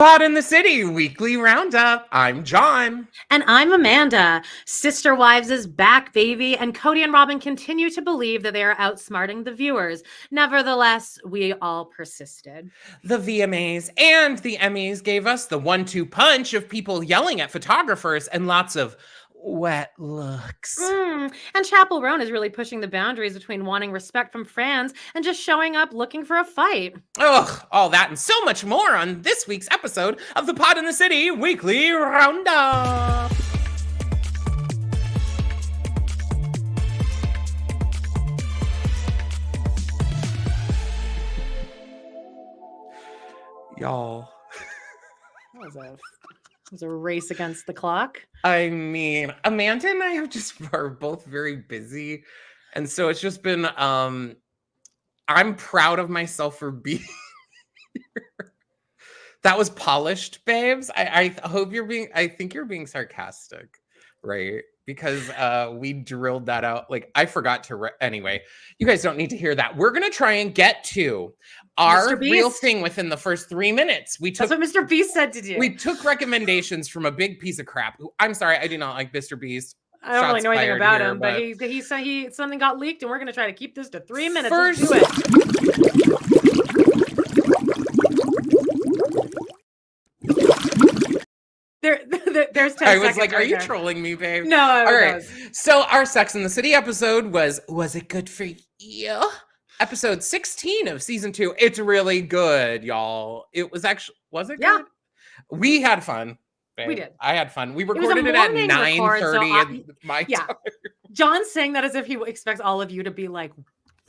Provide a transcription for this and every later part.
Pod in the City Weekly Roundup. I'm John. And I'm Amanda. Sister Wives is back, baby. And Cody and Robin continue to believe that they are outsmarting the viewers. Nevertheless, we all persisted. The VMAs and the Emmys gave us the 1-2 punch of people yelling at photographers and lots of wet looks. And Chappell Roan is really pushing the boundaries between wanting respect from fans and just showing up looking for a fight. Ugh, all that and so much more on this week's episode of the Pod in the City Weekly Roundup. Y'all. It was a race against the clock. I mean, Amanda and I are both very busy. And so it's just been, I'm proud of myself for being here. That was polished, babes. I hope I think you're being sarcastic, right? Because we drilled that out. Like, I forgot to, anyway, you guys don't need to hear that. We're going to try and get to our real thing within the first 3 minutes. That's what Mr. Beast said to do. We took recommendations from a big piece of crap. I'm sorry, I do not like Mr. Beast. I don't really know anything about him, but he said something got leaked, and we're going to try to keep this to 3 minutes. First, let's do it. There's 10 seconds. I was like, right are you there. trolling me, babe? No. All right. So our Sex and the City episode was it good for you? Episode 16 of season 2. It's really good, y'all. It was actually, was it good? Yeah. We had fun. Babe. We did. I had fun. We recorded it at 9:30 in my time. John's saying that as if he expects all of you to be like,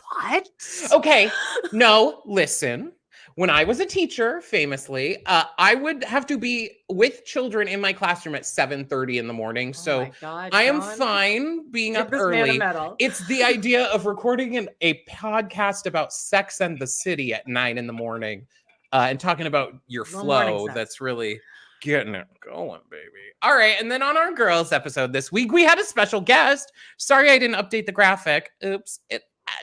what? Okay. No, listen. When I was a teacher, famously, I would have to be with children in my classroom at 7:30 in the morning. So my God, I am fine being up early. It's the idea of recording a podcast about Sex and the City at 9 in the morning and talking about your flow. That's really getting it going, baby. All right. And then on our girls episode this week, we had a special guest. Sorry, I didn't update the graphic. Oops.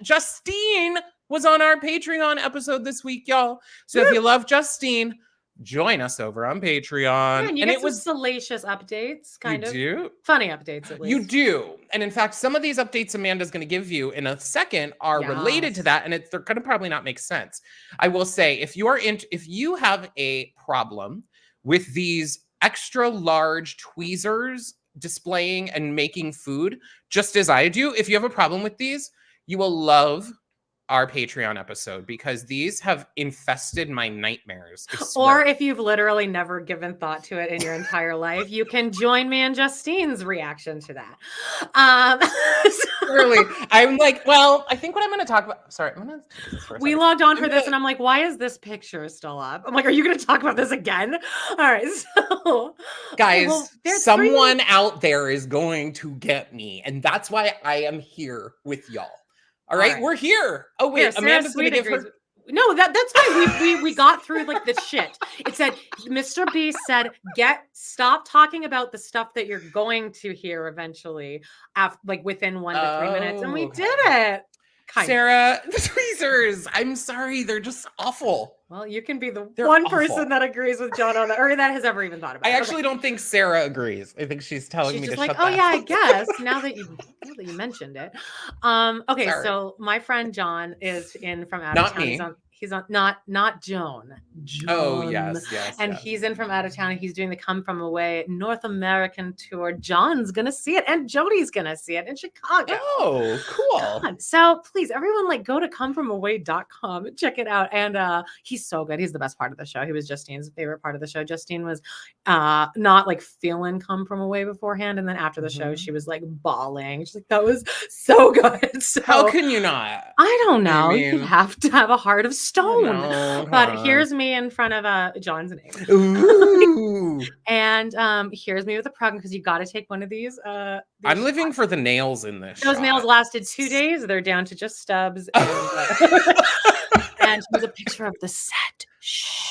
Justine was on our Patreon episode this week, y'all. So if you love Justine, join us over on Patreon. Yeah, and it was salacious updates, kind of. You do? Funny updates, at least. You do. And in fact, some of these updates Amanda's going to give you in a second are related to that, and they're going to probably not make sense. I will say, if you have a problem with these extra large tweezers displaying and making food, just as I do, if you have a problem with these, you will love our Patreon episode because these have infested my nightmares. Or if you've literally never given thought to it in your entire life, you can join me in Justine's reaction to that. Really, I'm like, well, I think what I'm going to talk about. Sorry, I'm going to. We logged on for this, and I'm like, why is this picture still up? I'm like, are you going to talk about this again? All right, so guys, someone out there is going to get me, and that's why I am here with y'all. All right, we're here. Oh wait, Amanda's gonna give her. No, that's why we got through like the shit. It said Mr. B said, stop talking about the stuff that you're going to hear eventually, like within 1 to 3 minutes, and we did it. Sarah, the tweezers. I'm sorry, they're just awful. Well, you can be the one person that agrees with John on that, or that has ever even thought about it. I actually don't think Sarah agrees. I think she's telling me to shut that. Oh yeah, I guess now that you mentioned it. Okay, sorry. So my friend John is in from out of town. He's on not Joan. Oh yes. And he's in from out of town. He's doing the Come From Away North American tour. John's gonna see it, and Jody's gonna see it in Chicago. Oh, cool. God. So please, everyone, like go to comefromaway.com and check it out. And he's so good. He's the best part of the show. He was Justine's favorite part of the show. Justine was not like feeling Come From Away beforehand, and then after the show, she was like bawling. She's like, that was so good. So, how can you not? I don't know. You have to have a heart of stone. But here's me in front of John's name. Ooh. And here's me with a program because you got to take one of these. I'm living for the nails in this. Those nails lasted 2 days. They're down to just stubs. And, and here's a picture of the set. Shh.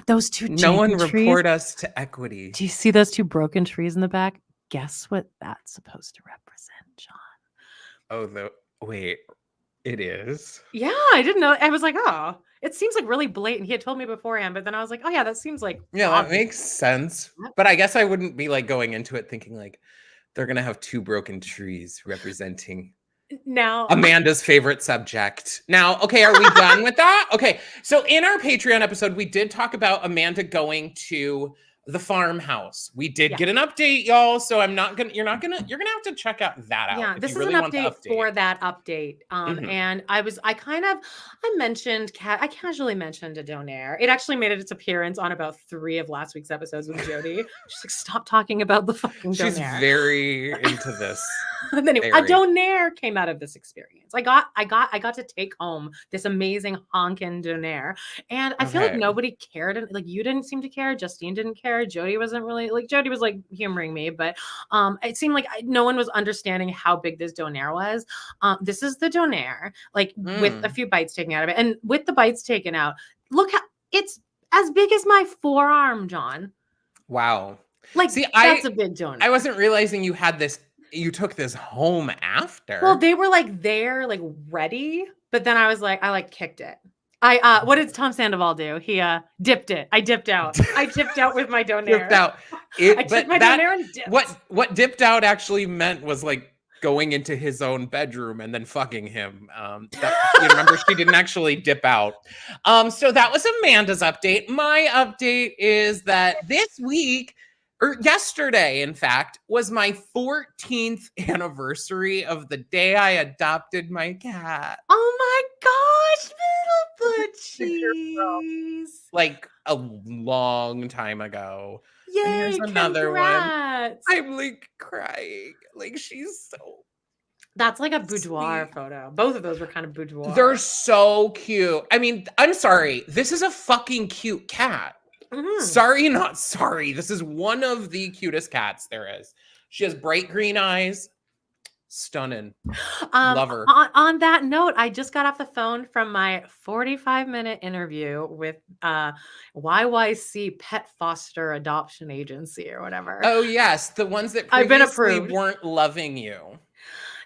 Those two. No one report us to Equity. Do you see those two broken trees in the back? Guess what that's supposed to represent, John? Oh, wait. It is. Yeah, I didn't know. I was like, oh, it seems like really blatant. He had told me beforehand, but then I was like, oh yeah, that seems like Yeah, obvious. that makes sense. But I guess I wouldn't be like going into it thinking like they're gonna have 2 broken trees representing now Amanda's favorite subject. Now, okay, are we done with that? Okay, so in our Patreon episode, we did talk about Amanda going to the farmhouse. We did get an update, y'all. So you're gonna have to check out that out. Yeah, if this you is really an want update the update for that update. And I mentioned, I casually mentioned a Donair. It actually made its appearance on about 3 of last week's episodes with Jody. She's like, stop talking about the fucking Donair. She's very into this. Anyway, a Donair came out of this experience. I got to take home this amazing honkin' Donair, and I feel like nobody cared. And like, you didn't seem to care. Justine didn't care. Jody wasn't really like. Jody was like humoring me, but it seemed like no one was understanding how big this Donair was. This is the Donair, like with a few bites taken out of it, and with the bites taken out, look how it's as big as my forearm, John. Wow. Like, see, that's a big Donair. I wasn't realizing you had this. You took this home after. Well, they were like there, like ready, but then I was like, I like kicked it. What did Tom Sandoval do? He dipped it. I dipped out. I dipped out with my Donair. Dipped out. I took my Donair and dipped. What dipped out actually meant was like going into his own bedroom and then fucking him. You remember, she didn't actually dip out. So that was Amanda's update. My update is that this week, or yesterday, in fact, was my 14th anniversary of the day I adopted my cat. Oh my gosh, little Butchies. Like a long time ago. Yay, and here's another congrats. one. I'm like crying. Like, she's so... That's like a boudoir photo. Both of those were kind of boudoir. They're so cute. I mean, I'm sorry. This is a fucking cute cat. Sorry, not sorry. This is one of the cutest cats there is. She has bright green eyes. Stunning. Love her. On that note, I just got off the phone from my 45-minute interview with YYC Pet Foster Adoption Agency or whatever. Oh, yes. The ones that I've been approved. Weren't loving you.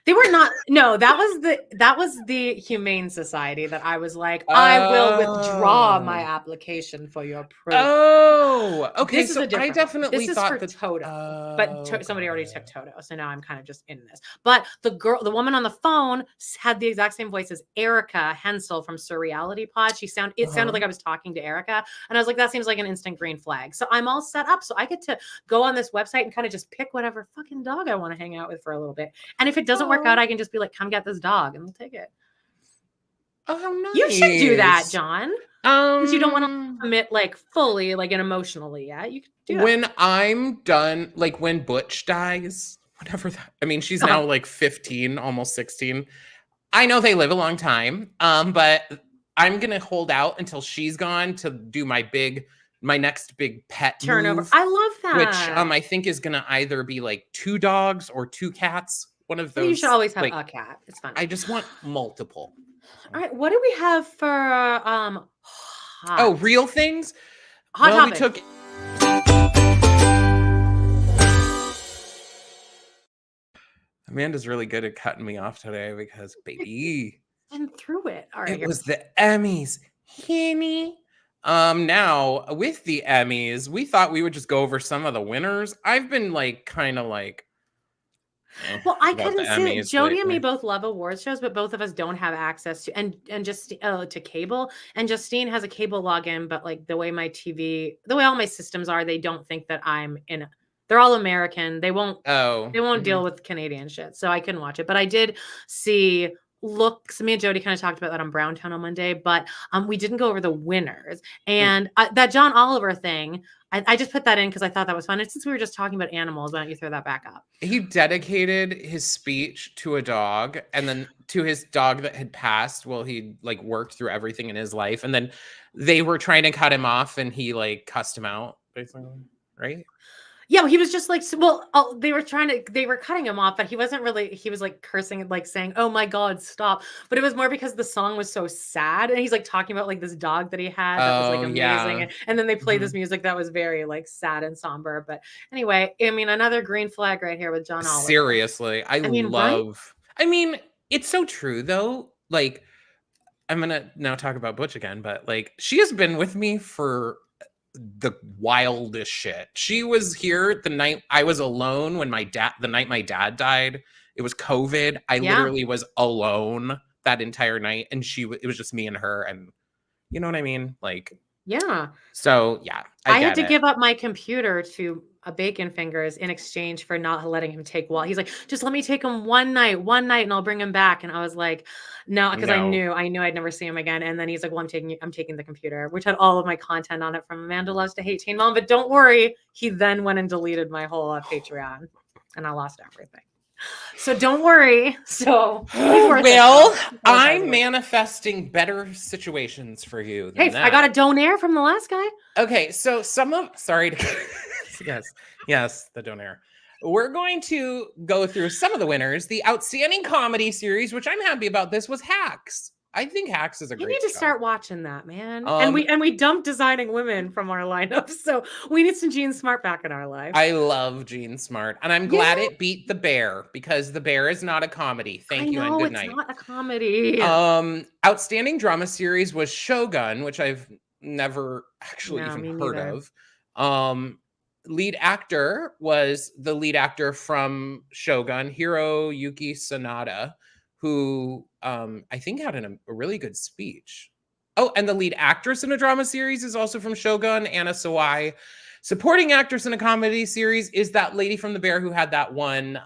They were not. No, that was the Humane Society that I was like, I will withdraw my application for your approval. Oh, okay. So I definitely thought this is for Toto, but somebody already took Toto, so now I'm kind of just in this. But the woman on the phone had the exact same voice as Erica Hensel from Surreality Pod. It sounded like I was talking to Erica, and I was like, that seems like an instant green flag. So I'm all set up, so I get to go on this website and kind of just pick whatever fucking dog I want to hang out with for a little bit, and if it doesn't work out, I can just be like, come get this dog, and we'll take it. Oh, how nice. You should do that, John. Because you don't want to commit like fully, like, and emotionally yet. You could do that. When I'm done, like when Butch dies, whatever that, I mean, she's now like 15, almost 16. I know they live a long time, but I'm gonna hold out until she's gone to do my next big pet turnover. Move, I love that. Which I think is gonna either be like 2 dogs or 2 cats. One of those. You should always have a cat. It's fun. I just want multiple. All right, what do we have for real things? Hot topic. We took Amanda's really good at cutting me off today because baby and through it. All right. It was the Emmys. Henny. Now with the Emmys, we thought we would just go over some of the winners. I've been like kind of like well, I couldn't say it. Jody and me both love awards shows, but both of us don't have access to and just to cable. And Justine has a cable login, but like the way all my systems are, they don't think that I'm in. They're all American. They won't. Deal with Canadian shit, so I couldn't watch it. But I did see. Me and Jody kind of talked about that on Browntown on Monday, but we didn't go over the winners. And that John Oliver thing, I just put that in because I thought that was fun. And since we were just talking about animals, why don't you throw that back up? He dedicated his speech to a dog, and then to his dog that had passed while he like worked through everything in his life. And then they were trying to cut him off, and he like cussed him out, basically, right? Yeah, he was just like, they were cutting him off, but he wasn't really, he was like cursing, like saying, oh my God, stop. But it was more because the song was so sad. And he's like talking about like this dog that he had that was like amazing. Yeah. And then they played this music that was very like sad and somber. But anyway, I mean, another green flag right here with John Oliver. Seriously. I mean, it's so true though. like, I'm gonna now talk about Butch again, but like, she has been with me for the wildest shit. She was here the night I was alone when the night my dad died. It was COVID. I literally was alone that entire night, and it was just me and her, and you know what I mean? Like, yeah. So yeah, I had to give up my computer to a Bacon Fingers in exchange for not letting him take Walt. He's like, just let me take him one night, and I'll bring him back. And I was like, no, because I knew I'd never see him again. And then he's like, well, I'm taking the computer, which had all of my content on it from Amanda Loves to Hate Teen Mom. But don't worry, he then went and deleted my whole Patreon, and I lost everything. So don't worry. So well, I'm manifesting better situations for you. Hey, I got a Donair from the last guy. Okay, so yes, the Donair. We're going to go through some of the winners. The outstanding comedy series, which I'm happy about, this was Hacks. I think Hacks is a great show. We need to start watching that, man. And we dumped Designing Women from our lineup, so we need some Jean Smart back in our life. I love Jean Smart, and I'm glad it beat The Bear, because The Bear is not a comedy. Thank you and good night. It's not a comedy. Outstanding drama series was Shogun, which I've never actually even heard of. Lead actor was the lead actor from Shogun, Hiroyuki Sanada, who I think had a really good speech. Oh, and the lead actress in a drama series is also from Shogun, Anna Sawai. Supporting actress in a comedy series is that lady from The Bear who had that one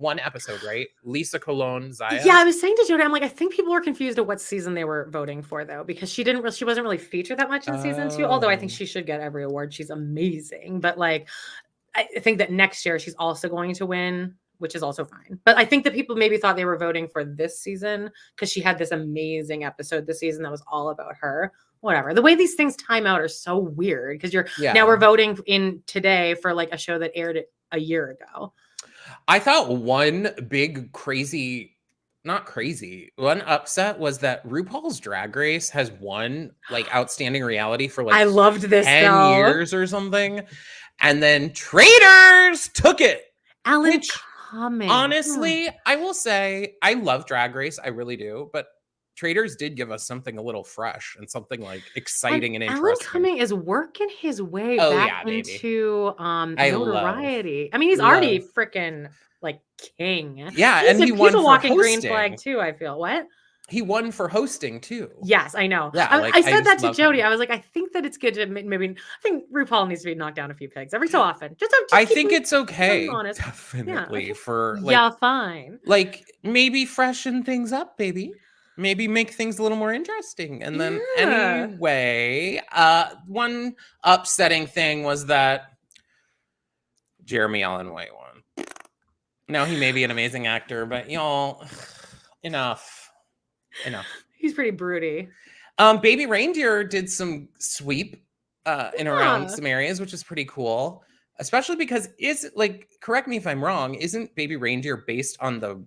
episode, right? Lisa Colon Zaya. Yeah, I was saying to Jody, I'm like, I think people were confused at what season they were voting for, though, because she wasn't really featured that much in season 2. Although I think she should get every award. She's amazing. But like, I think that next year she's also going to win, which is also fine. But I think that people maybe thought they were voting for this season because she had this amazing episode this season that was all about her. Whatever. The way these things time out are so weird because now we're voting in today for like a show that aired a year ago. I thought one big one upset was that RuPaul's Drag Race has won like outstanding reality for like I loved this 10 years or something. And then Traitors took it. Alan Cumming. Honestly, I will say I love Drag Race. I really do. But Traitors did give us something a little fresh and something like exciting and interesting. Alan Cumming is working his way back into notoriety. I mean, he's already freaking like king. Yeah, and he won for walking green flag too. I feel what he won for hosting too. Yes, I know. Yeah, I said that to Jody. I was like, I think that it's good to maybe. I think RuPaul needs to be knocked down a few pegs every so often. I think it's okay. Definitely for like, fine. Like maybe freshen things up, baby. Maybe make things a little more interesting. And then anyway, one upsetting thing was that Jeremy Allen White won. Now he may be an amazing actor, but y'all, enough. He's pretty broody. Baby Reindeer did some sweep in around some areas, which is pretty cool. Especially because correct me if I'm wrong, isn't Baby Reindeer based on the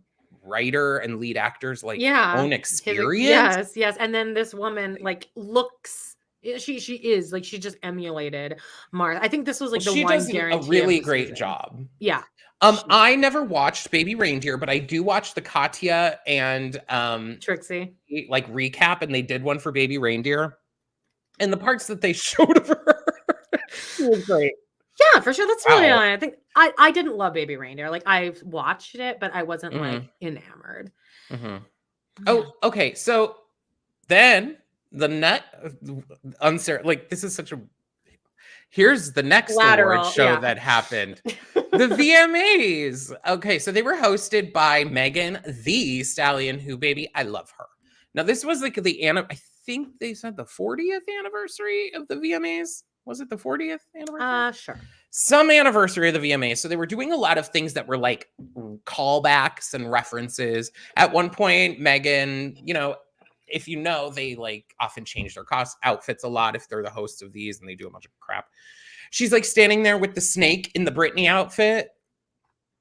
writer and lead actor's own experience? Yes. And then this woman looks, she is like, she just emulated Martha. I think this was she one does guarantee a really great job. Yeah. I never watched Baby Reindeer, but I do watch the Katya and Trixie recap, and they did one for Baby Reindeer, and the parts that they showed of her was great. Yeah, for sure. That's really annoying. I think I didn't love Baby Reindeer. Like I watched it, but I wasn't enamored. Mm-hmm. Oh, okay. So then the this is such a. Here's the next award show that happened. The VMAs. Okay, so they were hosted by Megan Thee Stallion, who, baby, I love her. Now, this was I think they said the 40th anniversary of the VMAs. Was it the 40th anniversary? Sure. Some anniversary of the VMAs. So they were doing a lot of things that were like callbacks and references. At one point, Megan, if they often change their outfits a lot if they're the hosts of these and they do a bunch of crap. She's standing there with the snake in the Britney outfit.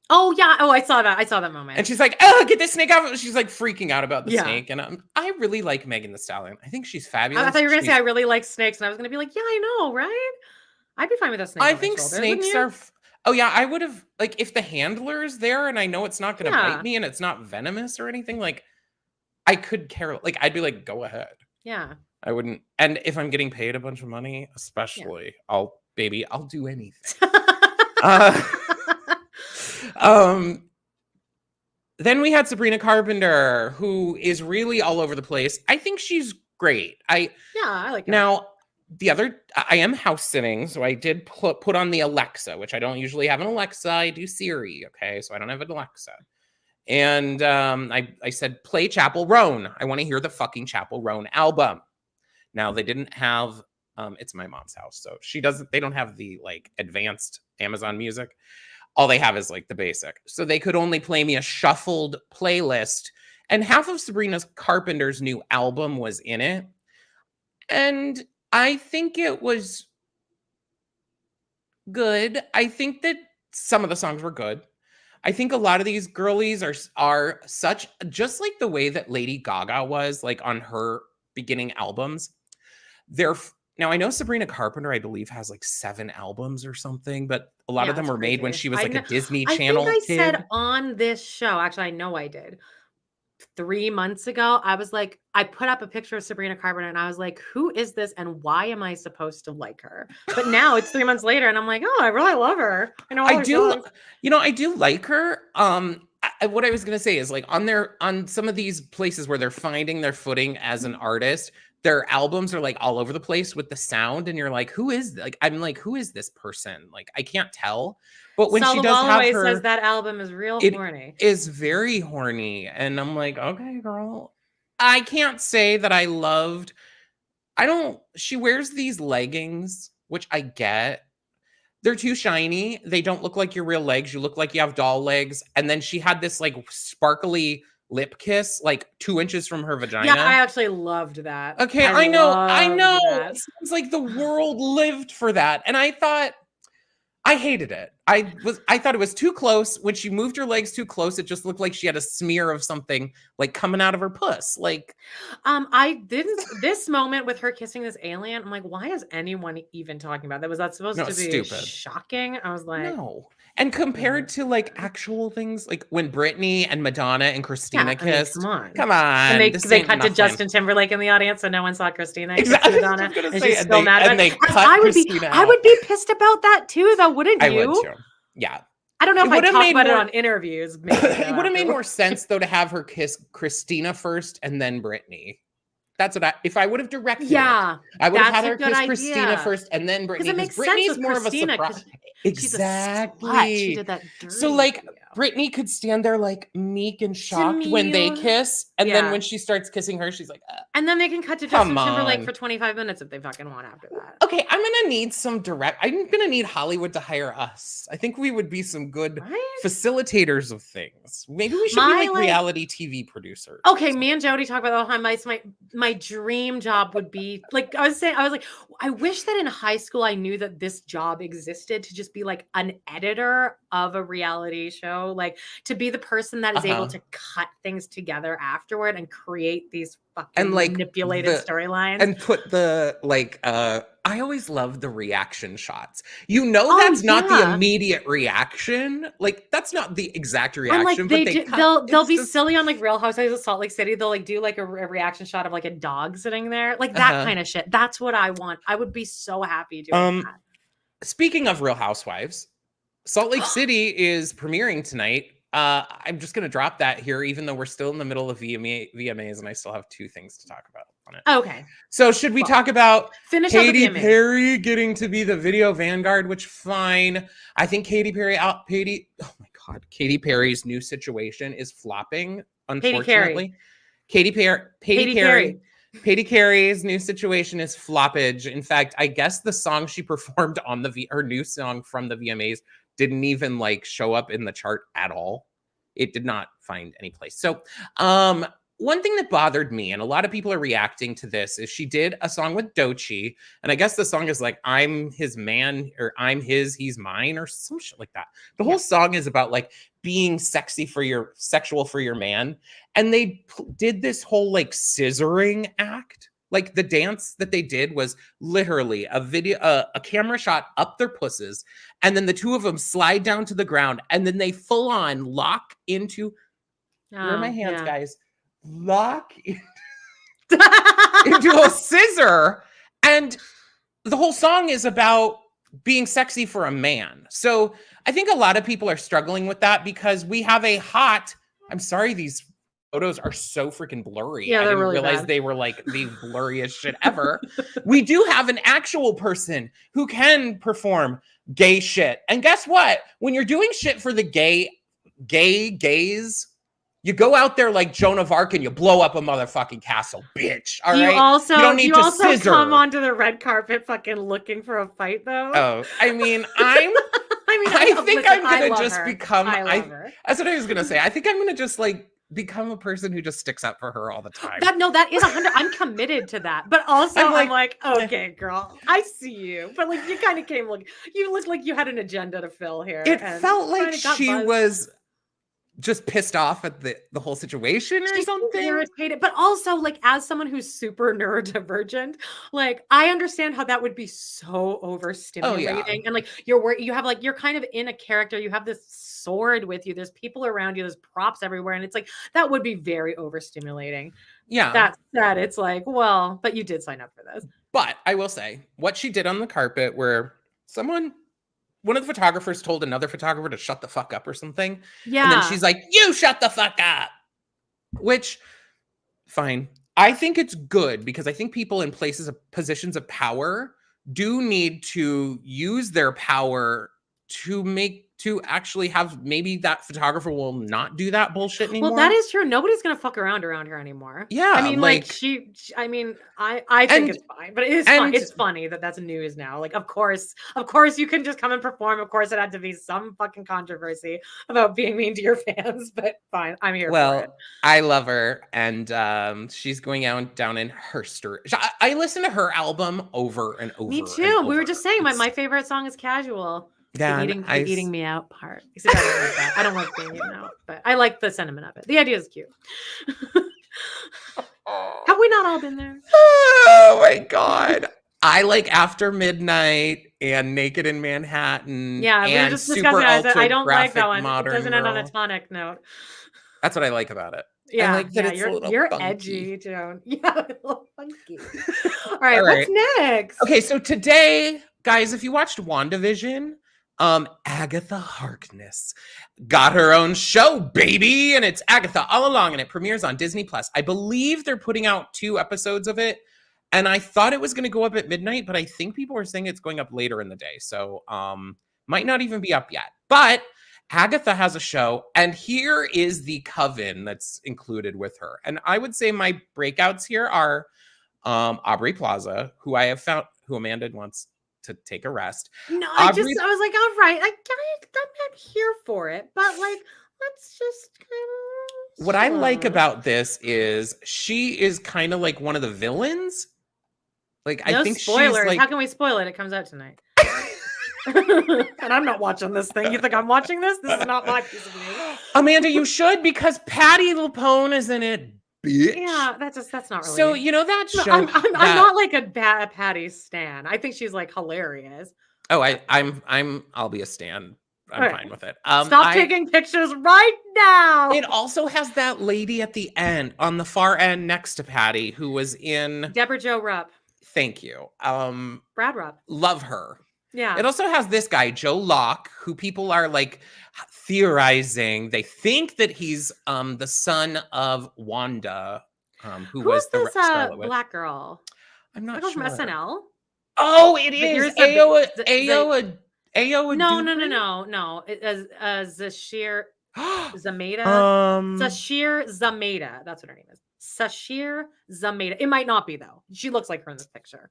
Oh yeah. Oh, I saw that moment. And she's like, "Oh, get this snake out!" She's freaking out about the snake. And I really like Megan Thee Stallion. I think she's fabulous. I thought you were gonna say I really like snakes, and I was gonna be like, yeah, I know, right? I'd be fine with a snake. I think snakes are. Oh yeah, I would have if the handler's there and I know it's not gonna bite me and it's not venomous or anything. I could care. Like, I'd be like, go ahead. Yeah. I wouldn't. And if I'm getting paid a bunch of money, especially, I'll do anything. Then we had Sabrina Carpenter, who is really all over the place. I think she's great. I like her. Now, I am house sitting, so I did put on the Alexa, which I don't usually have an Alexa. I do Siri, okay? So I don't have an Alexa. And I said, play Chappell Roan. I want to hear the fucking Chappell Roan album. Now, they didn't have, it's my mom's house, so they don't have the, like, advanced Amazon Music. All they have is, like, the basic. So they could only play me a shuffled playlist, and half of Sabrina Carpenter's new album was in it. And I think it was good. I think that some of the songs were good. I think a lot of these girlies are such, just like the way that Lady Gaga was, like, on her beginning albums. Now, I know Sabrina Carpenter, I believe, has like 7 albums or something, but a lot of them were made when she was like a Disney Channel kid. I think I said on this show, actually, I know I did, 3 months ago, I was like, I put up a picture of Sabrina Carpenter and I was like, who is this and why am I supposed to like her? But now it's 3 months later and I'm like, oh, I really love her. I know I do like her. What I was going to say is, like, on some of these places where they're finding their footing as an artist, their albums are like all over the place with the sound, and you're like, who is this person? Like, I can't tell. But when she does have her, says that album is real horny. It is very horny, and I'm like, okay, girl. I can't say that I loved. She wears these leggings, which I get. They're too shiny. They don't look like your real legs. You look like you have doll legs. And then she had this, like, sparkly lip kiss, like 2 inches from her vagina. Yeah, I actually loved that. Okay, I know. It seems like the world lived for that. And I thought, I hated it. I thought it was too close. When she moved her legs too close, it just looked like she had a smear of something, like, coming out of her puss. Like, this moment with her kissing this alien, I'm like, why is anyone even talking about that? Was that supposed to be stupid? Shocking? I was like, no. And compared to, like, actual things, like when Britney and Madonna and Christina kissed. I mean, come on. And they cut to Justin Timberlake in the audience, so no one saw Christina. Exactly. Madonna, and she's still mad about it. I would be pissed about that too, though, wouldn't you? I would too. Yeah. I don't know if I talk about it on interviews. Maybe it would have made more sense, though, to have her kiss Christina first and then Britney. That's what if I would have directed it, I would have had her kiss Christina first and then Britney. Because it makes Britney's sense with more Christina, of a surprise. Exactly. She did that dirty. So, like, Britney could stand there, like, meek and shocked when they kiss, and then when she starts kissing her, she's like, and then they can cut to Justin Timberlake for 25 minutes if they fucking want after that. Okay, I'm gonna need I'm gonna need Hollywood to hire us. I think we would be some good facilitators of things. Maybe we should be like reality TV producers. Okay, me and Jody talk about that all the time. My dream job would be, like, I was like, I wish that in high school I knew that this job existed, to just be like an editor of a reality show, like to be the person that is able to cut things together afterward and create these fucking and, like, manipulated storylines and put the, like, I always love the reaction shots. That's not the immediate reaction. Like, that's not the exact reaction. And, like, they'll be silly on, like, Real Housewives of Salt Lake City. They'll, like, do like a reaction shot of, like, a dog sitting there, like that kind of shit. That's what I want. I would be so happy doing that. Speaking of Real Housewives, Salt Lake City is premiering tonight. I'm just going to drop that here, even though we're still in the middle of VMAs, and I still have 2 things to talk about on it. Okay. So should we talk about Katy Perry getting to be the video vanguard, which fine. I think Katy Perry's new situation is flopping, unfortunately. Katy Perry's new situation is floppage. In fact, I guess the song she performed on her new song from the VMAs didn't even, like, show up in the chart at all. It did not find any place. So, one thing that bothered me, and a lot of people are reacting to this, is she did a song with Doechii, and I guess the song is like, I'm his man, or I'm his, he's mine, or some shit like that. The whole song is about, like, being sexual for your man. And they did this whole, like, scissoring act. Like, the dance that they did was literally a camera shot up their pusses, and then the two of them slide down to the ground, and then they full on lock into, where are my hands, guys? lock into a scissor. And the whole song is about being sexy for a man. So I think a lot of people are struggling with that because we have a hot, I'm sorry, these photos are so freaking blurry. Yeah, I didn't really realize bad. they were like the blurriest shit ever. We do have an actual person who can perform gay shit. And guess what? When you're doing shit for the gays, you go out there like Joan of Arc and you blow up a motherfucking castle, bitch. All right. Also, you don't need to scissor. Come onto the red carpet fucking looking for a fight though. Oh, I mean, I think I'm gonna just become. That's what I was gonna say. I think I'm gonna just like become a person who just sticks up for her all the time. That is 100. I'm committed to that. But also, I'm like, okay, girl, I see you. But like, you kind of you looked like you had an agenda to fill here. It felt like she was just pissed off at the whole situation or something. Irritated, but also like as someone who's super neurodivergent, like I understand how that would be so overstimulating. And like you're kind of in a character, you have this sword with you, there's people around you, there's props everywhere, and it's like that would be very overstimulating. Yeah. That said, it's like, well, but you did sign up for this. But I will say what she did on the carpet where one of the photographers told another photographer to shut the fuck up or something. Yeah. And then she's like, you shut the fuck up. Which, fine. I think it's good because I think people in positions of power do need to use their power to actually have, maybe that photographer will not do that bullshit anymore. Well, that is true. Nobody's going to fuck around her anymore. Yeah. I mean, I think it's fine, but it is fun. It's funny that that's news now. Like, of course you can just come and perform. Of course it had to be some fucking controversy about being mean to your fans, but fine. I'm here for it. I love her. And she's going down in her story. I listen to her album over and over. Me too. We were just saying my favorite song is Casual. Yeah, the eating me out part. Except I don't like that. I don't like being eaten out, but I like the sentiment of it. The idea is cute. Have we not all been there? Oh my God. I like After Midnight and Naked in Manhattan. Yeah, we were just discussing that. I don't like that one. It doesn't end on a Girl. tonic note. That's what I like about it. Yeah, I like that it's you're edgy, Joan. Yeah, a little funky. All right, what's next? Okay, so today, guys, if you watched WandaVision, Agatha Harkness got her own show, baby, and it's Agatha All Along, and it premieres on Disney Plus. I believe they're putting out 2 episodes of it, and I thought it was going to go up at midnight, but I think people are saying it's going up later in the day, so might not even be up yet. But Agatha has a show, and here is the coven that's included with her. And I would say my breakouts here are Aubrey Plaza, who I have found, who Amanda wants to take a rest. No, I was like, all right, I'm not here for it, but like, let's just kind of. What I like about this is she is kind of like one of the villains. Like, I think spoilers. She's like, how can we spoil it? It comes out tonight. And I'm not watching this thing. You think I'm watching this? This is not my piece of news. Amanda, you should, because Patti LuPone is in it. Bitch. Yeah, that's not really. So you know that show. I'm not like a bad Patti stan. I think she's like hilarious. Oh, I'll be a stan. I'm fine with it. Stop taking pictures right now. It also has that lady at the end, on the far end next to Patti, who was in Deborah Jo Rupp. Thank you. Brad Rupp. Love her. Yeah. It also has this guy, Joe Locke, who people are like theorizing. They think that he's the son of Wanda, who was the Scarlet Witch. Black girl. I'm not sure. From SNL. Oh, it is. Ayo. No. Zashir Zameda. Sashir Zameda. That's what her name is. Sashir Zameda. It might not be, though. She looks like her in this picture.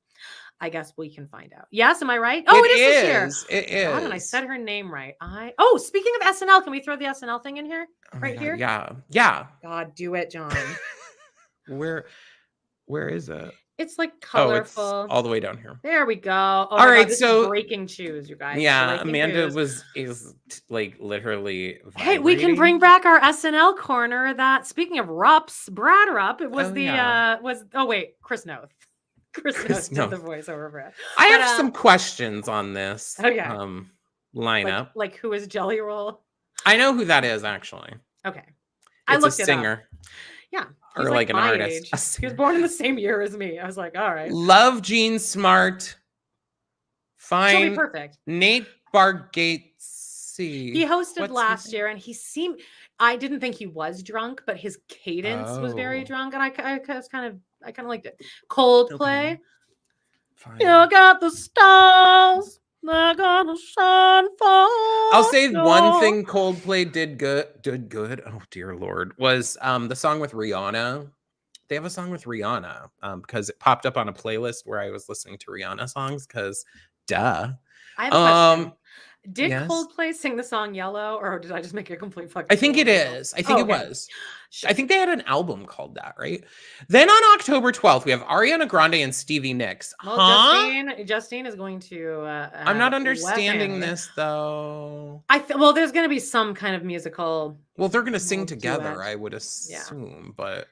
I guess we can find out. Yes, am I right? Oh, it is Sashir. It is. God, and I said her name right. Speaking of SNL, can we throw the SNL thing in here? Right here? Yeah. God, do it, John. Where is it? It's like colorful. Oh, it's all the way down here. There we go. Oh, all right, this so is breaking shoes, you guys. Yeah, Amanda is like literally vibrating. Hey, we can bring back our SNL corner. That speaking of Rupps, Brad Rupp. It was Chris Noth. Chris Noth did the voiceover for it. I have some questions on this lineup. Like who is Jelly Roll? I know who that is, actually. Okay. I looked a singer. Yeah. or like an artist. He was born in the same year as me. I was like, all right. Love Jean Smart. Fine. She'll be perfect. Nate Bargatze. He hosted last year, and I didn't think he was drunk, but his cadence was very drunk, and I kind of liked it. Coldplay. Okay. Fine. You got the stars. They're gonna shine for. I'll say one thing Coldplay did good. Oh dear Lord, was the song with Rihanna. They have a song with Rihanna because it popped up on a playlist where I was listening to Rihanna songs. Because, duh. I have a question. Did yes? Coldplay sing the song Yellow, or did I just make a complete fucking? I think it is. I think it was. I think they had an album called that, right? Then on October 12th, we have Ariana Grande and Stevie Nicks. Well, Justine is going to. I'm not understanding this though. Well, there's going to be some kind of musical. Well, they're going to sing together, I would assume, but.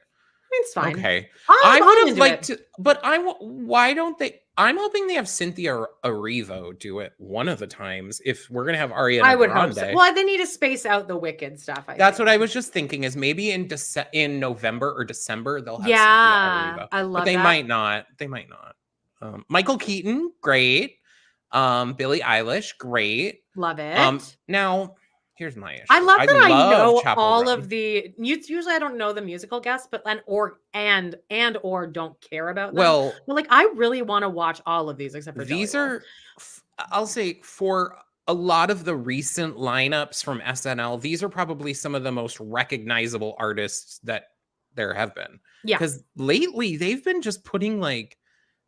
It's fine. Okay. I would have liked to, but why don't they? I'm hoping they have Cynthia Erivo do it one of the times if we're going to have Ariana Grande. I would hope so. Well, they need to space out the Wicked stuff. That's what I was just thinking is maybe in November or December, they'll have Cynthia Erivo. I love that. They might not. They might not. Michael Keaton, great. Billie Eilish, great. Love it. Now, here's my issue. I love that I know all of the. Usually, I don't know the musical guests, but or don't care about them. Well, but like I really want to watch all of these, except for these are. I'll say for a lot of the recent lineups from SNL, these are probably some of the most recognizable artists that there have been. Yeah, because lately they've been just putting like,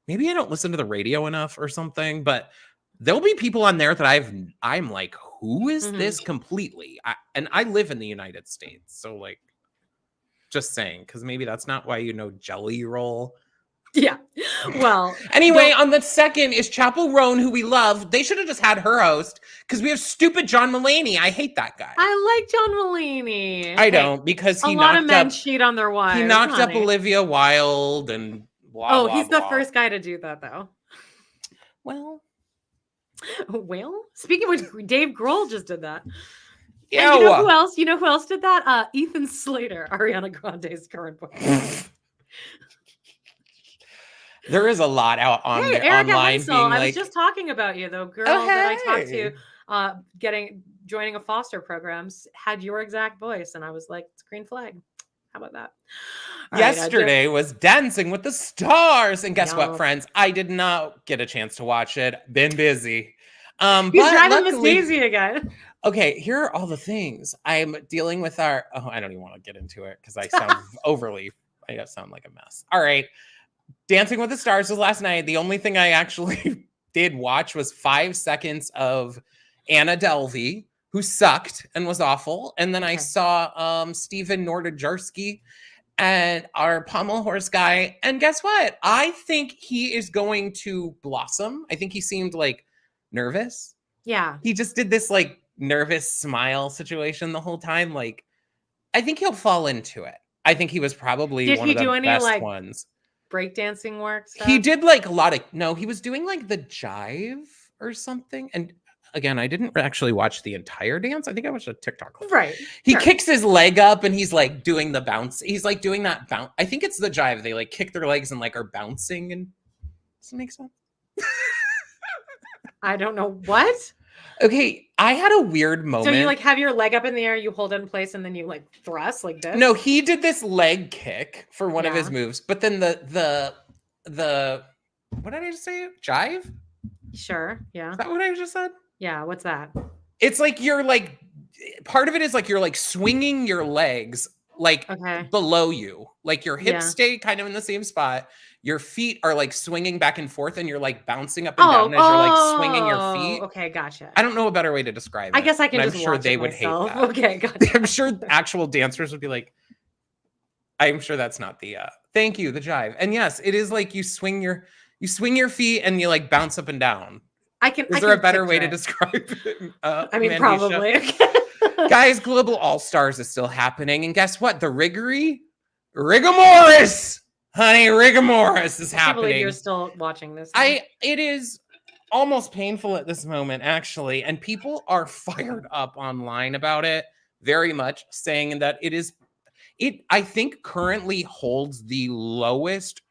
maybe I don't listen to the radio enough or something, but. There'll be people on there that I'm like, who is this completely? And I live in the United States. So like, just saying, because maybe that's not why you know Jelly Roll. Yeah. Well. Anyway, on the second is Chappell Roan, who we love. They should have just had her host because we have stupid John Mulaney. I hate that guy. I like John Mulaney. I don't because he a lot of men cheat on their wives. He knocked up Olivia Wilde and blah, blah, he's the first guy to do that though. Well, speaking of Dave Grohl just did that. Yeah. You know who else? You know who else did that? Ethan Slater, Ariana Grande's current boyfriend. There is a lot out on online. Hensel, I was just talking about you, though, girl that I talked to, joining a foster program, had your exact voice, and I was like, it's a green flag. How about that? Yesterday was Dancing with the Stars, and guess what, friends? I did not get a chance to watch it. Been busy. You're driving Miss Daisy again. Okay, here are all the things I'm dealing with. I don't even want to get into it because I sound I sound like a mess. All right, Dancing with the Stars was last night. The only thing I actually did watch was 5 seconds of Anna Delvey, who sucked and was awful. And then I saw Steven Nordijarski and our pommel horse guy. And guess what? I think he is going to blossom. I think he seemed like nervous. Yeah. He just did this like nervous smile situation the whole time. Like, I think he'll fall into it. I think he was probably one of the best ones. Breakdancing work stuff? He did like a lot of, he was doing like the jive or something. And again, I didn't actually watch the entire dance. I think I watched a TikTok clip. Right. He kicks his leg up and he's like doing the bounce. He's like doing that bounce. I think it's the jive. They like kick their legs and like are bouncing. And does it make sense? I don't know what. Okay, I had a weird moment. So you like have your leg up in the air, you hold it in place, and then you like thrust like this? No, he did this leg kick for one of his moves, but then the what did I just say? Jive? Sure. Yeah. Is that what I just said? Yeah. What's that? It's like you're like part of it is like you're like swinging your legs like below you, like your hips stay kind of in the same spot. Your feet are like swinging back and forth and you're like bouncing up and down as you're like swinging your feet. Okay, gotcha. I don't know a better way to describe it. I guess I can I'm sure they would hate that. Okay, gotcha. I'm sure actual dancers would be like, I'm sure that's not the thank you, the jive. And yes, it is like you swing your feet and you like bounce up and down. Is there a better way to describe it? I mean, probably. Guys, Global All-Stars is still happening. And guess what? The Rigomoris! Honey, Rigomoris is happening. I believe you're still watching this. It is almost painful at this moment, actually. And people are fired up online about it very much, saying that it It, I think, currently holds the lowest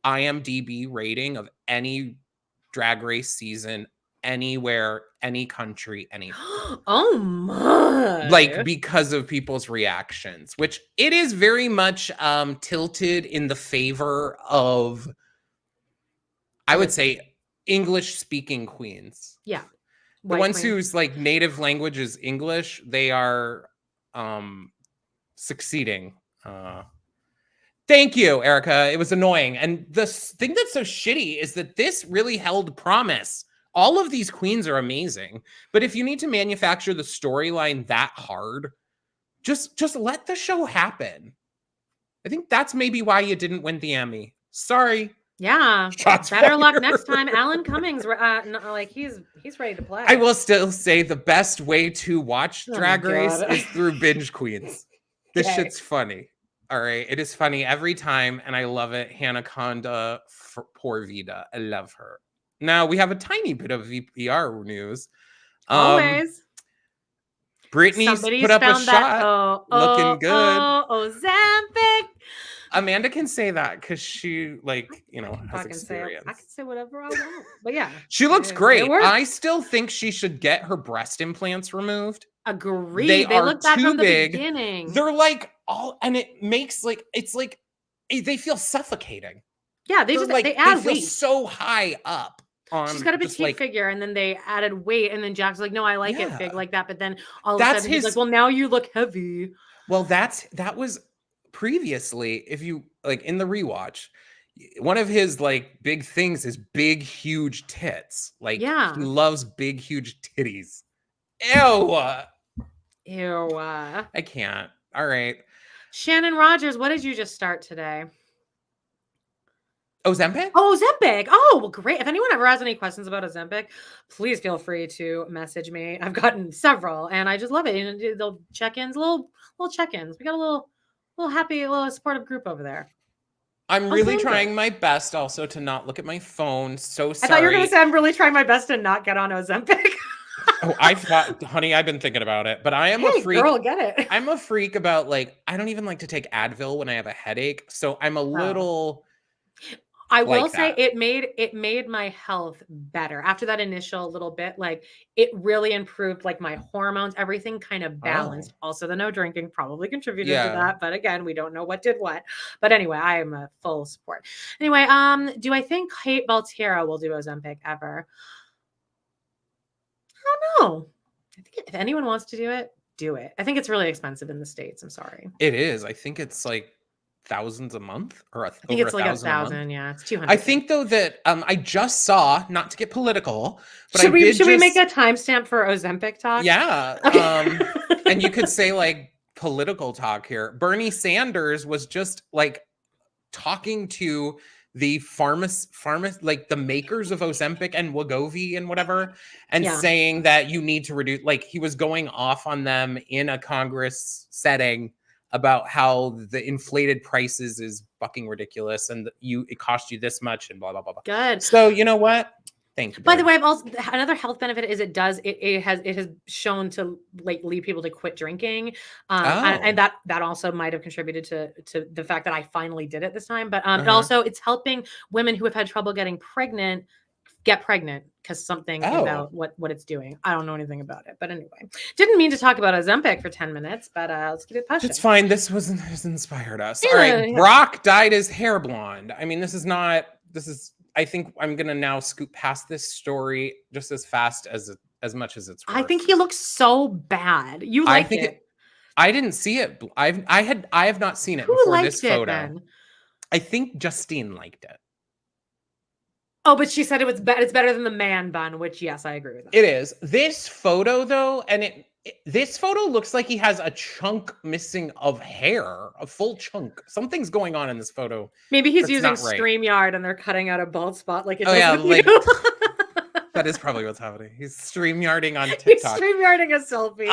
IMDb rating of any Drag Race season anywhere, any country, anywhere. Oh my. Like, because of people's reactions, which it is very much tilted in the favor of, I would say, English speaking queens. Yeah. The ones whose like native language is English, they are succeeding. Thank you, Erica. It was annoying. And the thing that's so shitty is that this really held promise. All of these queens are amazing. But if you need to manufacture the storyline that hard, just let the show happen. I think that's maybe why you didn't win the Emmy. Sorry. Yeah. Shots better fired. luck next time. Alan Cummings, like he's ready to play. I will still say the best way to watch Drag Race is through binge queens. This shit's funny. All right. It is funny every time, and I love it. Hanaconda for Vida. I love her. Now we have a tiny bit of VPR news. Always. Brittany's put up a shot. Looking good. Ozempic. Amanda can say that because she, like, you know, has experience. I can say whatever I want. But yeah. She looks great. I still think she should get her breast implants removed. Agree. They are look bad too from the big. Beginning. They're like all, and it makes like, it's like, they feel suffocating. Yeah, they add weight so high up. She's got a petite figure, and then they added weight, and then Jack's like, "No, I like it big like that." But then all of a sudden, he's like, "Well, now you look heavy." Well, that was previously, if you like in the rewatch, one of his like big things is big, huge tits. Like, he loves big, huge titties. Ew. I can't. All right. Shannon Rogers, what did you just start today? Ozempic? Oh, Ozempic. Oh, well, great. If anyone ever has any questions about Ozempic, please feel free to message me. I've gotten several, and I just love it. And they'll check-ins, little check-ins. We got a little happy, little supportive group over there. I'm really trying my best also to not look at my phone. So sorry. I thought you were going to say I'm really trying my best to not get on Ozempic. Oh, honey, I've been thinking about it, but I am a freak. Girl, get it. I'm a freak about, like, I don't even like to take Advil when I have a headache. So I'm a little... I will say it made my health better after that initial little bit. Like, it really improved, like, my hormones, everything kind of balanced. Also, the no drinking probably contributed to that. But again, we don't know what did what. But anyway, I am a full support. Anyway, do I think Kate Baltiera will do Ozempic ever? I don't know. I think if anyone wants to do it, do it. I think it's really expensive in the States. I'm sorry. It is. I think it's like thousands a month, or I think it's like 1,000. Yeah, it's 200. I think though that I just saw, not to get political, but should we make a timestamp for Ozempic talk? Yeah. Okay. And you could say like political talk here. Bernie Sanders was just like talking to the like the makers of Ozempic and Wegovy and whatever, and saying that you need to reduce, like, he was going off on them in a Congress setting about how the inflated prices is fucking ridiculous, and it cost you this much and blah blah blah blah. Good. So you know what? Thank you. By the way, I've also another health benefit is it has shown to like lead people to quit drinking, and that also might have contributed to the fact that I finally did it this time. But and also it's helping women who have had trouble getting pregnant get pregnant because something about what it's doing. I don't know anything about it, but anyway, didn't mean to talk about Ozempic for 10 minutes, but let's get it pushing. It's fine. This inspired us. All right, Brock dyed his hair blonde. I mean, I think I'm gonna now scoot past this story just as fast as much as it's worth. I think he looks so bad. You like it? I didn't see it. I have not seen it before this photo. Then? I think Justine liked it. Oh, but she said it's better than the man bun, which yes, I agree with that. It is. This photo though, and this photo looks like he has a chunk missing of hair, a full chunk. Something's going on in this photo. Maybe he's using StreamYard and they're cutting out a bald spot like it does that is probably what's happening. He's StreamYarding on TikTok. He's StreamYarding a selfie.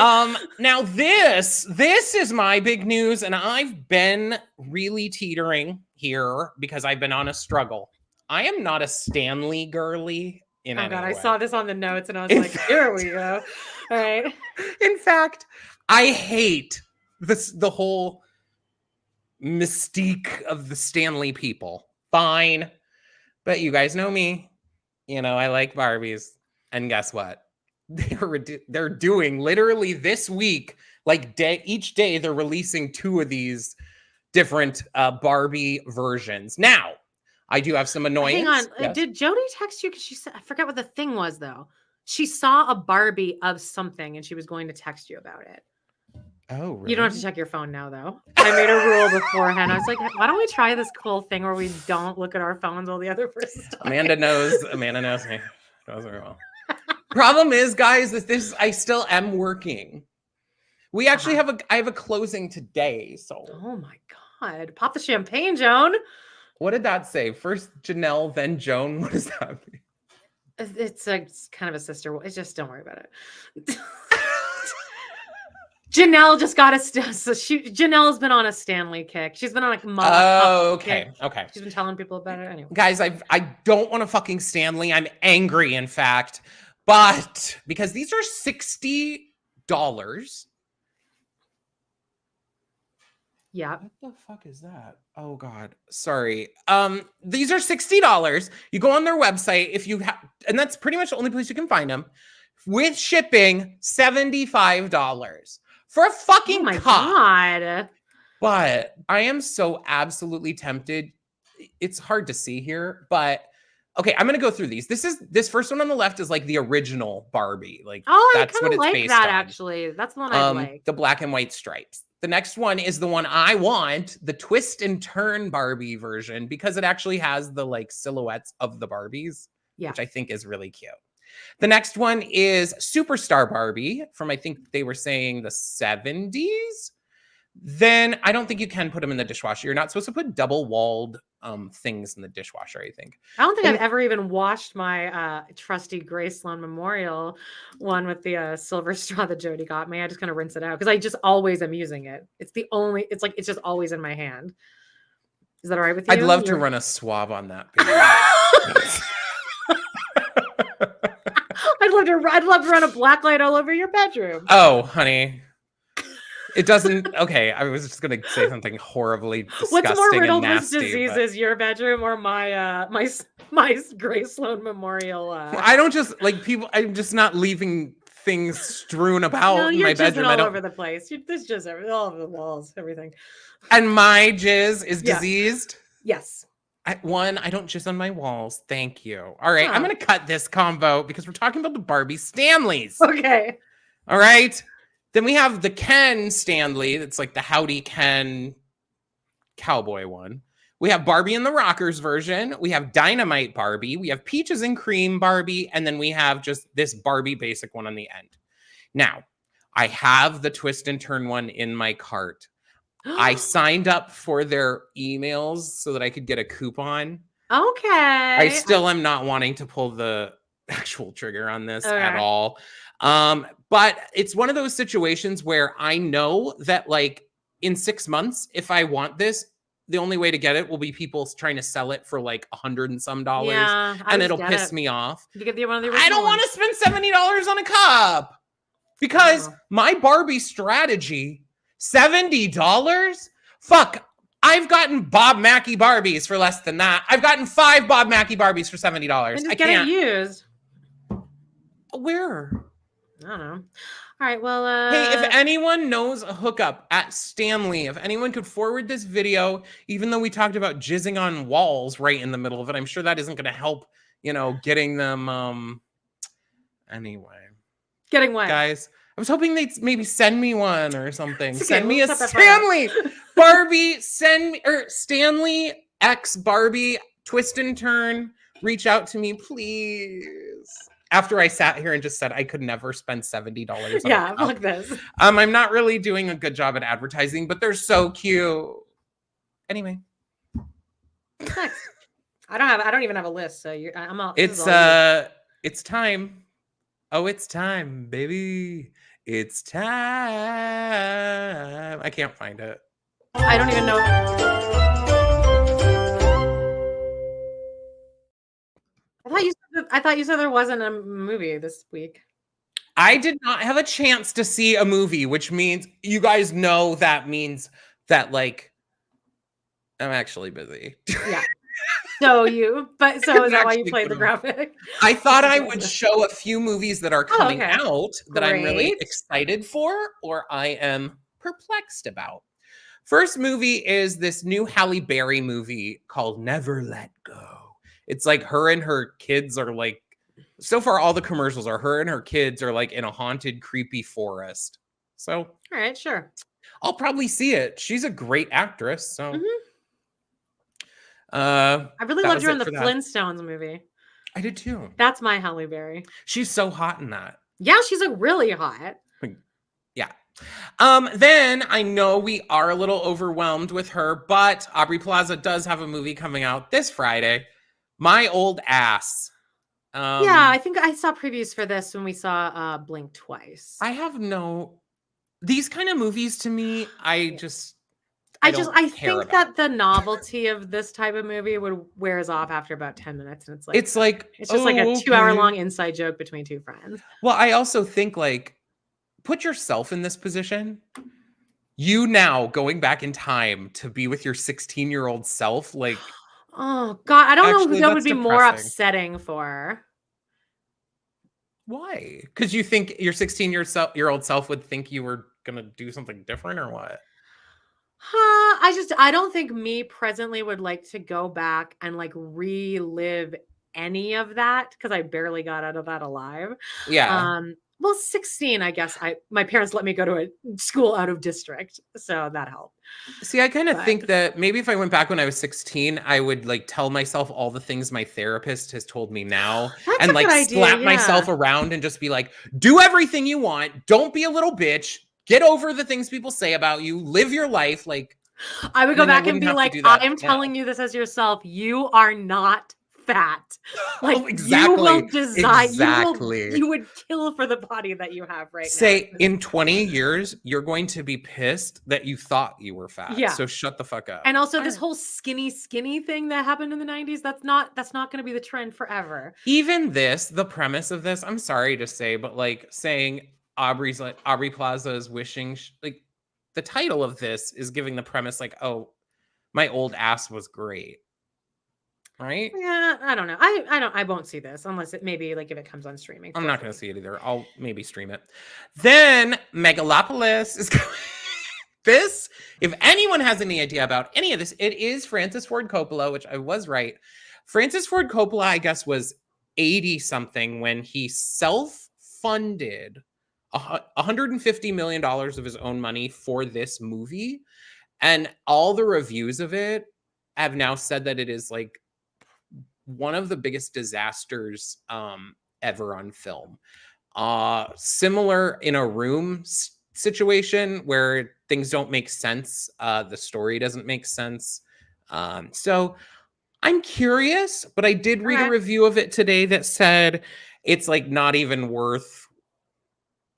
Now this is my big news, and I've been really teetering here because I've been on a struggle. I am not a Stanley girly in any way. I saw this on the notes and I was here we go. All right. In fact, I hate the whole mystique of the Stanley people. Fine. But you guys know me. You know, I like Barbies. And guess what? They're doing literally this week, like each day they're releasing 2 of these different Barbie versions. Now, I do have some annoyance. Hang on. Yes? Did Jody text you? Because she said, I forgot what the thing was, though. She saw a Barbie of something and she was going to text you about it. Oh, really? You don't have to check your phone now, though. I made a rule beforehand. I was like, why don't we try this cool thing where we don't look at our phones while the other person's talking? Amanda knows me. Knows very well. Problem is, guys, I still am working. We actually I have a closing today, so. Oh my God. Pop the champagne, Joan. What did that say? First Janelle, then Joan. What does that mean? It's kind of a sister. It's just, don't worry about it. Janelle just got Janelle's been on a Stanley kick. She's been on okay. She's been telling people about it anyway. Guys, I don't want to fucking Stanley. I'm angry, in fact. But because these are $60. Yeah. What the fuck is that? Oh God. Sorry. These are $60. You go on their website if you have, and that's pretty much the only place you can find them. With shipping, $75 for a fucking cup. God. But I am so absolutely tempted. It's hard to see here, but okay, I'm gonna go through these. This first one on the left is like the original Barbie. Like, that's what it's like based that, on. Actually. That's the one I like. The black and white stripes. The next one is the one I want, the twist and turn Barbie version, because it actually has the like silhouettes of the Barbies, which I think is really cute. The next one is Superstar Barbie from, I think they were saying the 70s. Then I don't think you can put them in the dishwasher. You're not supposed to put double-walled things in the dishwasher, I think. I don't think I've ever even washed my trusty Gray Sloan Memorial one with the silver straw that Jody got me. I just kind of rinse it out because I just always am using it. It's just always in my hand. Is that all right with you? I'd love to run a swab on that. I'd love to run a black light all over your bedroom. Oh, honey. It doesn't. Okay, I was just gonna say something horribly disgusting. What's more riddled with diseases, your bedroom or my my Gray Sloan Memorial? I don't just like people. I'm just not leaving things strewn about in my bedroom. All over the place. There's jizz all over the walls, everything. And my jizz is diseased. Yes. I don't jizz on my walls. Thank you. All right, I'm gonna cut this combo because we're talking about the Barbie Stanleys. Okay. All right. Then we have the Ken Stanley. That's like the Howdy Ken cowboy one. We have Barbie and the Rockers version. We have Dynamite Barbie. We have Peaches and Cream Barbie. And then we have just this Barbie basic one on the end. Now, I have the twist and turn one in my cart. I signed up for their emails so that I could get a coupon. Okay. I still am not wanting to pull the actual trigger on this at all. But it's one of those situations where I know that like in 6 months, if I want this, the only way to get it will be people trying to sell it for like $100 and some dollars. Yeah, and it'll piss me off. You get one of the original I don't want to spend $70 on a cup because my Barbie strategy, $70? Fuck. I've gotten Bob Mackie Barbies for less than that. I've gotten 5 Bob Mackie Barbies for $70. I can't. It used. Where? I don't know. All right, well, hey, if anyone knows a hookup at Stanley, if anyone could forward this video, even though we talked about jizzing on walls right in the middle of it, I'm sure that isn't going to help, getting them, anyway. Getting what? Guys, I was hoping they'd maybe send me one or something. Send me a Stanley Barbie, Stanley X Barbie, twist and turn, reach out to me, please. After I sat here and just said I could never spend $70 on a cup. Fuck this. I'm not really doing a good job at advertising, but they're so cute. Anyway. Next. I don't even have a list, so I'm all. It's time. Oh, it's time, baby. It's time. I can't find it. I don't even know. I thought you said there wasn't a movie this week. I did not have a chance to see a movie, which means you guys know that means that like I'm actually busy. Yeah. So is that why you played the graphic? I thought I would show a few movies that are coming out that I'm really excited for, or I am perplexed about. First movie is this new Halle Berry movie called Never Let Go. It's like her and her kids are like, so far all the commercials are her and her kids are like in a haunted, creepy forest. So, all right, sure. I'll probably see it. She's a great actress. So, I really loved her in the Flintstones movie. I did too. That's my Halle Berry. She's so hot in that. Yeah, she's like really hot. Yeah. Then I know we are a little overwhelmed with her, but Aubrey Plaza does have a movie coming out this Friday. My Old Ass. Yeah, I think I saw previews for this when we saw Blink Twice. These kind of movies to me, I think that the novelty of this type of movie wears off after about 10 minutes, and it's just like a 2-hour long inside joke between two friends. Well, I also think like, put yourself in this position. You now going back in time to be with your 16-year-old self, like, oh God, I don't know who that would be depressing. More upsetting for. Why? Because you think your 16-year-old self would think you were gonna do something different, or what? I don't think me presently would like to go back and like relive any of that, because I barely got out of that alive. Yeah. Well, 16, I guess my parents let me go to a school out of district, so that helped. See, I kind of think that maybe if I went back when I was 16, I would like tell myself all the things my therapist has told me now, and like slap myself around and just be like, do everything you want. Don't be a little bitch. Get over the things people say about you. Live your life. Like, I would go back and be like, I'm telling you this as yourself. You are not fat. Like, you will design. You would kill for the body that you have right now. Say in 20 years, you're going to be pissed that you thought you were fat. Yeah. So shut the fuck up. And also, this whole skinny thing that happened in the 90s, that's not going to be the trend forever. Even the premise of this, I'm sorry to say, but like saying Aubrey Plaza is wishing, like, the title of this is giving the premise like, oh, my old ass was great. Right? Yeah, I don't know. I won't see this unless it maybe like if it comes on streaming. I'm not going to see it either. I'll maybe stream it. Then Megalopolis is coming. This, if anyone has any idea about any of this, it is Francis Ford Coppola, which I was right. Francis Ford Coppola, I guess, was 80 something when he self-funded $150 million of his own money for this movie. And all the reviews of it have now said that it is like one of the biggest disasters ever on film. Similar in a room situation where things don't make sense. The story doesn't make sense. So I'm curious, but I did read a review of it today that said it's like not even worth,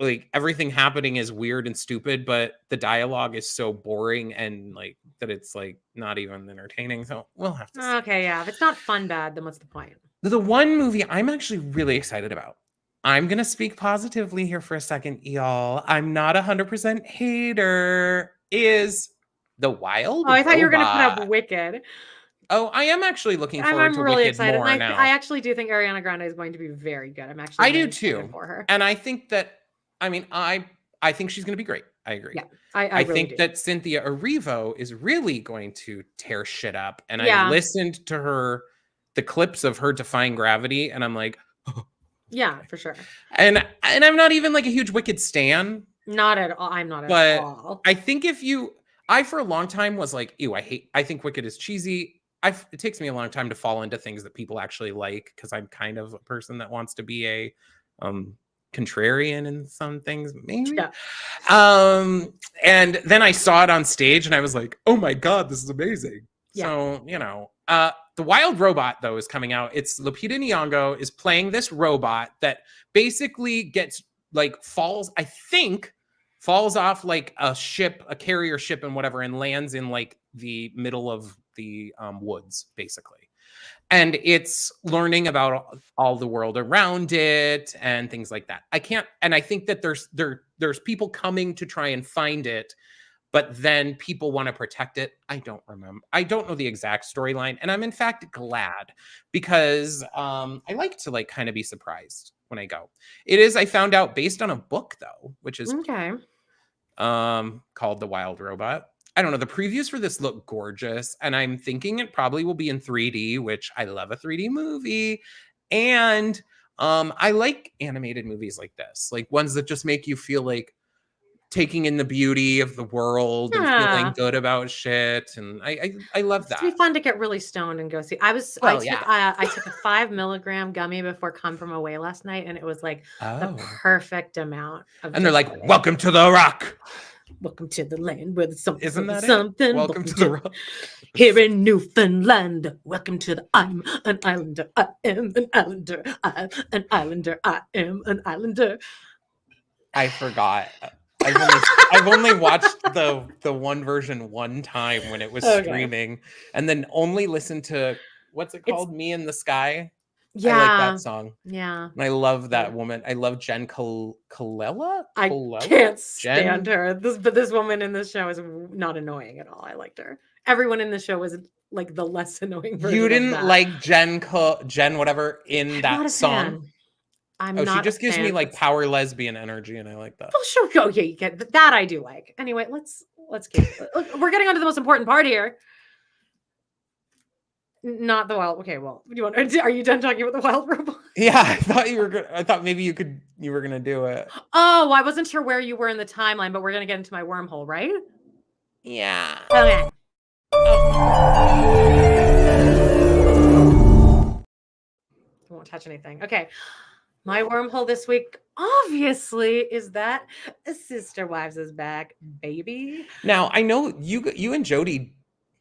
like, everything happening is weird and stupid, but the dialogue is so boring and like that it's like not even entertaining. So we'll have to see. Okay, yeah. If it's not fun bad, then what's the point? The one movie I'm actually really excited about. I'm going to speak positively here for a second, y'all. I'm not 100% hater. Is The Wild Oh, I thought you were going to put up Wicked. Oh, I am actually looking forward to really Wicked excited. More now. I actually do think Ariana Grande is going to be very good. I'm actually I do too. For her. And I think that, I mean, I think she's going to be great. I agree. Yeah, I really think do. that Cynthia Erivo is really going to tear shit up. And I listened to the clips of her defying gravity, and I'm like, oh. Yeah, for sure. And I'm not even like a huge Wicked stan. Not at all. I'm not at all. I think I for a long time was like, ew, I think Wicked is cheesy. It takes me a long time to fall into things that people actually like, because I'm kind of a person that wants to be a contrarian in some things, maybe. Yeah. And then I saw it on stage and I was like, oh my God, this is amazing. Yeah. So, you know, The Wild Robot, though, is coming out. It's Lupita Nyong'o is playing this robot that basically gets like falls off like a carrier ship and whatever, and lands in like the middle of the woods, basically. And it's learning about all the world around it and things like that. I think that there's people coming to try and find it, but then people want to protect it. I don't remember. I don't know the exact storyline, and I'm in fact glad because I like to like kind of be surprised when I go. It is, I found out, based on a book though, which is okay. Called The Wild Robot. I don't know. The previews for this look gorgeous, and I'm thinking it probably will be in 3D, which I love a 3D movie. And I like animated movies like this, like ones that just make you feel like taking in the beauty of the world and feeling good about shit. And I love that. It'd be fun to get really stoned and go see. I took a 5 milligram gummy before Come From Away last night, and it was like the perfect amount of. And they're like, "Welcome to the Rock. Welcome to the land where there's something." Isn't that something? Welcome to the Rock. Here in Newfoundland. Welcome to the I'm an islander. I am an islander. I'm an islander. I am an islander. I forgot. I've only watched the one version one time when it was streaming, and then only listened to what's it called? Me in the Sky. Yeah, I like that song. Yeah, and I love that woman. I love Jen Colella. I can't stand her. This woman in this show is not annoying at all. I liked her. Everyone in the show was like the less annoying version. You didn't like Jen whatever in that song. She just gives me like power lesbian energy, and I like that. Well, sure. Oh, yeah, you get that. I do like. Anyway, let's get. We're getting on to the most important part here. Not the wild. Okay, well, are you done talking about the wild robot? Yeah, I thought you were. I thought maybe you were gonna do it. Oh, I wasn't sure where you were in the timeline, but we're gonna get into my wormhole, right? Yeah. Okay. I won't touch anything. Okay. My wormhole this week, obviously, is that Sister Wives is back, baby. Now, I know you and Jody,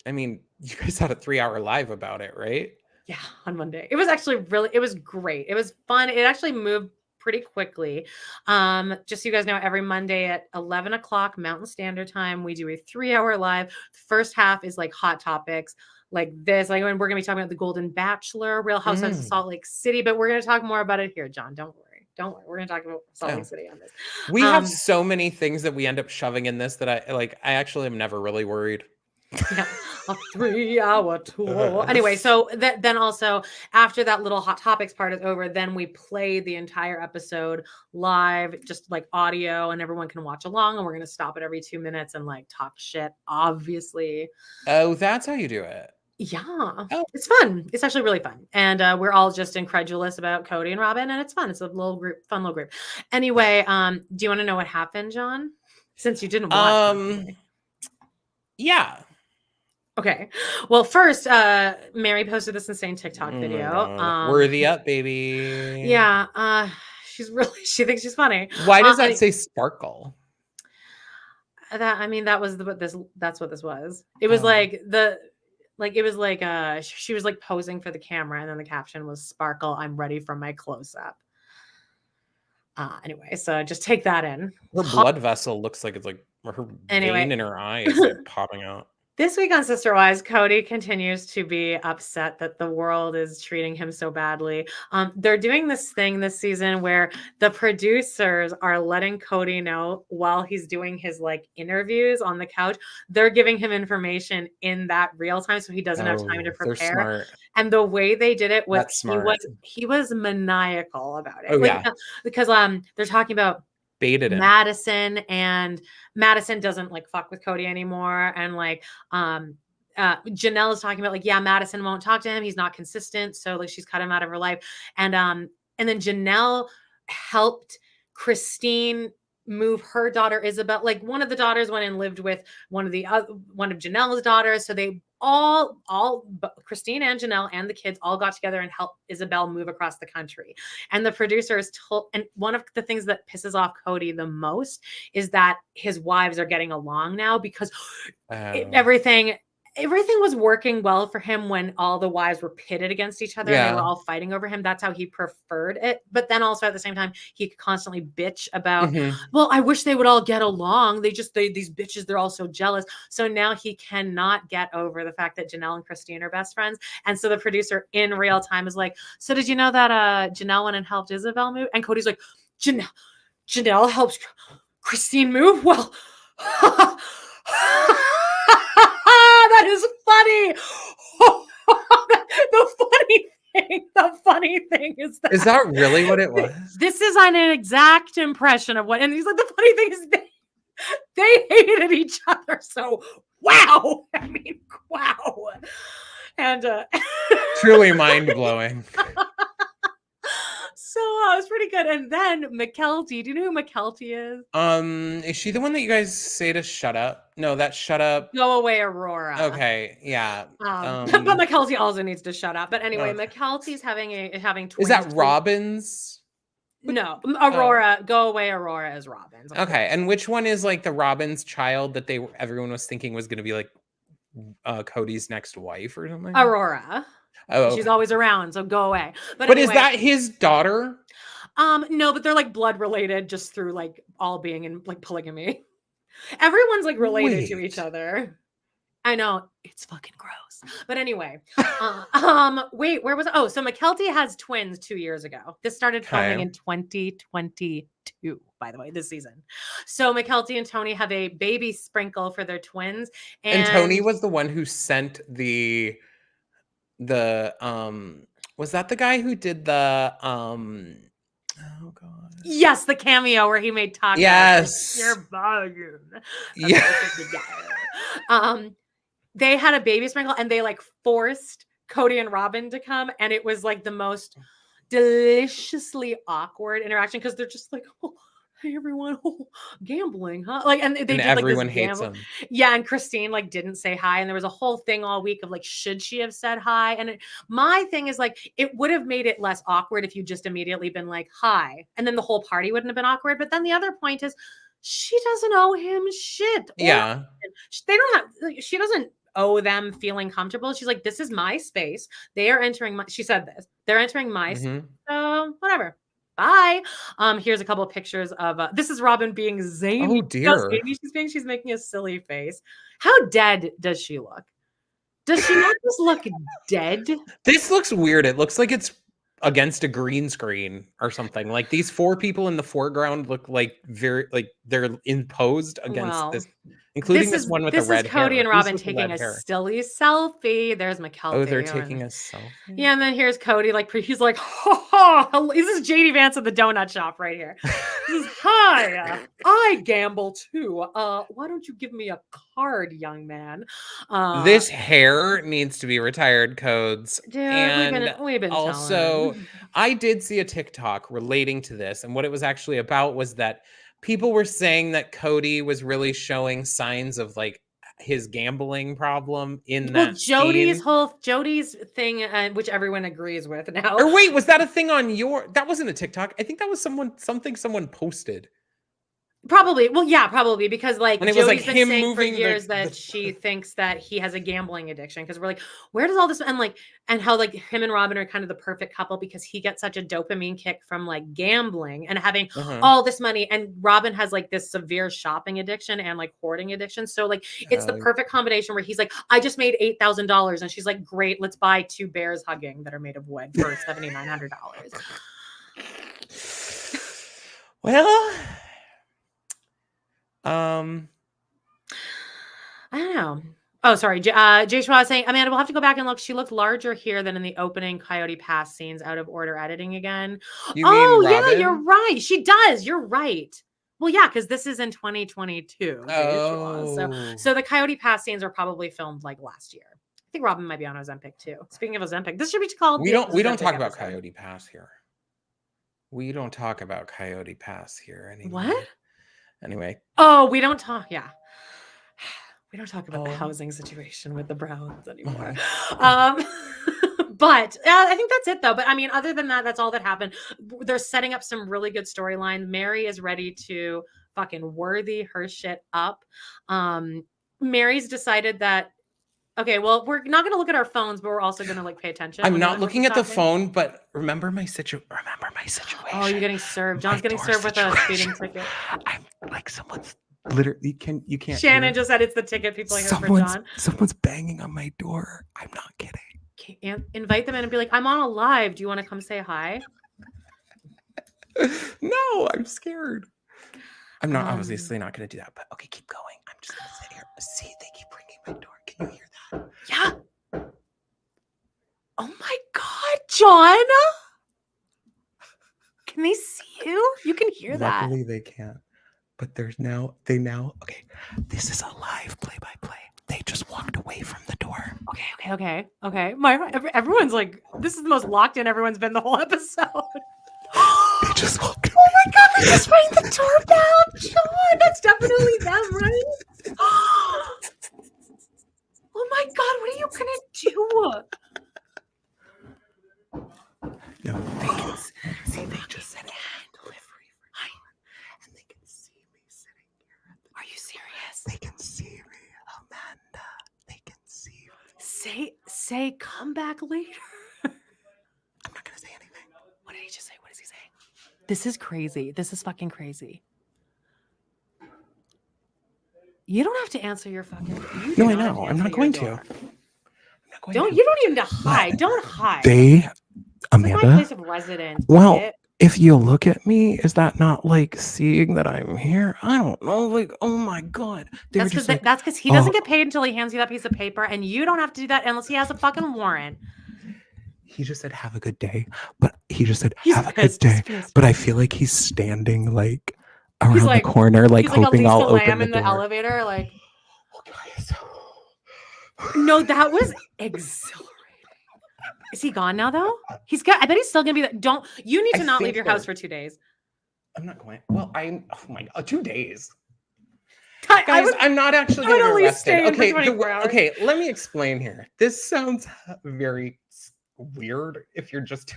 I mean, you guys had a 3-hour live about it, right? Yeah, on Monday. It was actually it was great. It was fun. It actually moved pretty quickly. Just so you guys know, every Monday at 11 o'clock Mountain Standard Time, we do a 3-hour live. The first half is like hot topics. Like this, like when we're gonna be talking about the Golden Bachelor, Real Housewives of Salt Lake City, but we're gonna talk more about it here, John. Don't worry. We're gonna talk about Salt Lake City on this. We have so many things that we end up shoving in this that I actually am never really worried. Yeah, a 3-hour tour. Anyway, so then also after that little hot topics part is over, then we play the entire episode live, just like audio, and everyone can watch along. And we're gonna stop it every 2 minutes and like talk shit, obviously. Oh, that's how you do it. Yeah. Oh. It's fun. It's actually really fun. And we're all just incredulous about Cody and Robin, and it's fun. It's a fun little group. Anyway, do you want to know what happened, John? Since you didn't watch yeah. Okay. Well, first, Mary posted this insane TikTok video. Worthy up, baby. Yeah. She thinks she's funny. Why does that say sparkle? That's what this was. It was she was like posing for the camera, and then the caption was "Sparkle, I'm ready for my close-up." Anyway, so just take that in. Her blood vessel looks like it's like her vein in her eye is like popping out. This week on Sister Wives, Cody continues to be upset that the world is treating him so badly. They're doing this thing this season where the producers are letting Cody know while he's doing his like interviews on the couch, they're giving him information in that real time, so he doesn't have time to prepare. Smart. And the way they did it was he was maniacal about it. Because they're talking about baited him. Madison, and Madison doesn't like fuck with Cody anymore, and like Janelle is talking about like, yeah, Madison won't talk to him, he's not consistent, so like she's cut him out of her life. And then Janelle helped Christine move her daughter Isabel. Like one of the daughters went and lived with one of Janelle's daughters, so they all Christine and Janelle and the kids all got together and helped Isabel move across the country. And the producers and one of the things that pisses off Cody the most is that his wives are getting along now, because everything was working well for him when all the wives were pitted against each other. And they were all fighting over him. That's how he preferred it. But then also at the same time, he could constantly bitch about, well, I wish they would all get along. These bitches, they're all so jealous. So now he cannot get over the fact that Janelle and Christine are best friends. And so the producer in real time is like, so did you know that Janelle went and helped Isabel move? And Cody's like, Janelle helps Christine move? Well, That is funny. The funny thing is that. Is that really what it was? This is an exact impression of what, and he's like, the funny thing is they hated each other. So, wow. I mean, wow. And truly mind blowing. So it was pretty good. And then McKelty. Do you know who McKelty is? Is she the one that you guys say to shut up? No, that's shut up. Go away, Aurora. Okay, yeah. But McKelty also needs to shut up. But anyway, McKelty's having twins. Is that Robin's? No, Aurora. Go away, Aurora is Robin's. Okay, and which one is like the Robin's child that everyone was thinking was going to be like Cody's next wife or something? Aurora. Oh, she's always around, so go away. But anyway, is that his daughter? No, but they're like blood related just through like all being in like polygamy. Everyone's like related to each other. I know, it's fucking gross. But anyway, wait, where was it? Oh, so McKelty has twins 2 years ago. This started filming in 2022, by the way, this season. So McKelty and Tony have a baby sprinkle for their twins. And Tony was the one who sent the was that the guy who did the oh god, yes, the cameo where he made tacos. Yes, your volume. Yeah. They had a baby sprinkle and they like forced Cody and Robin to come, and it was like the most deliciously awkward interaction because they're just like, oh, hey everyone, gambling, huh? Like, and they did, everyone like, hates them. Yeah, and Christine like didn't say hi, and there was a whole thing all week of like, should she have said hi? And my thing is like, it would have made it less awkward if you just immediately been like hi, and then the whole party wouldn't have been awkward. But then the other point is, she doesn't owe him shit. Yeah, they don't have. She doesn't owe them feeling comfortable. She's like, this is my space. They are entering my. She said this. They're entering my space. So whatever. Bye. Here's a couple of pictures of this is Robin being zany. Oh dear. She's making a silly face. How dead does she look? Does she not just look dead? This looks weird. It looks like it's against a green screen or something. Like these four people in the foreground look like very like they're imposed against this, including this one with the red hair. This is Cody and Robin taking a silly selfie. There's McKelty. Oh, they're taking a selfie. Yeah, and then here's Cody. Like he's like, ha ha. This is JD Vance at the donut shop right here. He says, hi, I gamble too. Why don't you give me a card, young man? This hair needs to be retired, Codes. Dude, and we've been also, I did see a TikTok relating to this, and what it was actually about was that people were saying that Cody was really showing signs of like his gambling problem in that Jody's thing, which everyone agrees with now. Or wait, was that a thing on that wasn't a TikTok? I think that was something someone posted. Probably. Well, yeah, probably because like Jody's like been saying for years that she thinks that he has a gambling addiction because we're like, where does all this and how like him and Robin are kind of the perfect couple because he gets such a dopamine kick from like gambling and having all this money, and Robin has like this severe shopping addiction and like hoarding addiction. So like it's the perfect combination where he's like, I just made $8,000, and she's like, great, let's buy 2 bears hugging that are made of wood for $7,900. Well. I don't know. Oh, sorry. Jay Schwa is saying, Amanda, we'll have to go back and look. She looked larger here than in the opening Coyote Pass scenes out of order editing again. Yeah, you're right. She does. You're right. Well, yeah, because this is in 2022. So the Coyote Pass scenes were probably filmed like last year. I think Robin might be on Ozempic too. Speaking of Ozempic, this should be called. We don't talk about Coyote Pass here. We don't talk about Coyote Pass here anymore. What? Anyway. Oh, we don't talk. Yeah. We don't talk about the housing situation with the Browns anymore. But I think that's it though. But I mean, other than that, that's all that happened. They're setting up some really good storylines. Mary is ready to fucking worthy her shit up. Mary's decided that, okay, well, we're not going to look at our phones, but we're also going to like pay attention. I'm not looking at the phone, but remember my situation. Oh, you're getting served. John's getting served with a speeding ticket. I'm like someone's literally you can't. Shannon just said it's the ticket people hear for John. Someone's banging on my door. I'm not kidding. Okay, invite them in and be like, I'm on a live. Do you want to come say hi? No, I'm scared. I'm not obviously not going to do that, but okay, keep going. I'm just going to sit here. See, they keep ringing my door. Can you hear that? John? Can they see you? You can hear that. Luckily, they can't. But okay, this is a live play-by-play. They just walked away from the door. Okay. Everyone's like, this is the most locked in everyone's been the whole episode. They just walked away. Oh my God, they just rang the doorbell. John, that's definitely them, right? Oh my God, what are you gonna do? No, they can see. They just said hand delivery for John, and they can see me sitting here. Are you serious? They can see me, Amanda. They can see me. Say, come back later. I'm not gonna say anything. What did he just say? What is he saying? This is crazy. This is fucking crazy. You don't have to answer your fucking. No, I know. I'm not going to. You don't even have to hide. Don't hide. Amanda. This is my place of residence. Well, if you look at me, is that not like seeing that I'm here? I don't know. Like, oh my God. That's because he doesn't get paid until he hands you that piece of paper, and you don't have to do that unless he has a fucking warrant. He just said, have a good day. But he just said, have a good day. But I feel like he's standing like around the corner, like hoping I'll open the door. Elevator, like. No, that was exhilarating. Is he gone now, though? I bet he's still gonna be there. You need to not leave your house for 2 days. I'm not going. Well, oh my God, 2 days. Guys, I'm not actually going to be arrested. Okay, let me explain here. This sounds very weird if you're just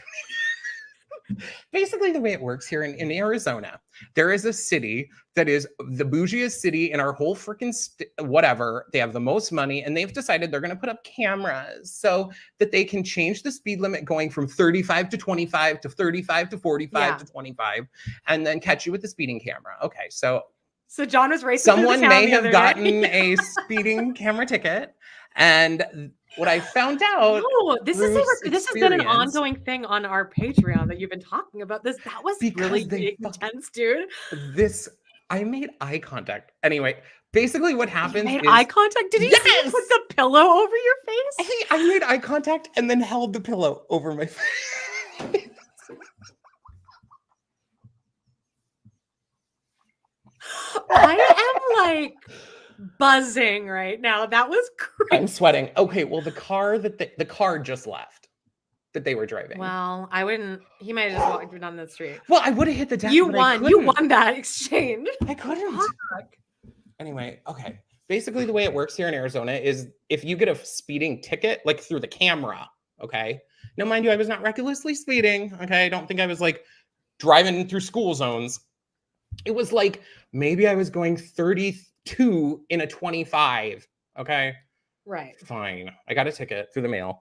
basically the way it works here in Arizona. There is a city that is the bougiest city in our whole freaking whatever. They have the most money, and they've decided they're going to put up cameras so that they can change the speed limit going from 35 to 25 to 35 to 45 to 25, and then catch you with the speeding camera. Okay, so John was racing. Someone may have gotten a speeding camera ticket, and what I found out. No, this has been an ongoing thing on our Patreon that you've been talking about. That was really intense, dude. I made eye contact. Anyway, basically what happens is eye contact? Did he put the pillow over your face? Hey, I made eye contact and then held the pillow over my face. I am like buzzing right now. That was crazy. I'm sweating. Okay, well, the car just left that they were driving. Well, I wouldn't. He might have just walked down the street. Well, I would have hit the deck. You won that exchange. I couldn't. Fuck. Anyway, okay. Basically, the way it works here in Arizona is if you get a speeding ticket, like through the camera, okay? Now, mind you, I was not recklessly speeding, okay? I don't think I was like driving through school zones. It was like maybe I was going 32 in a 25, okay? Right. Fine. I got a ticket through the mail.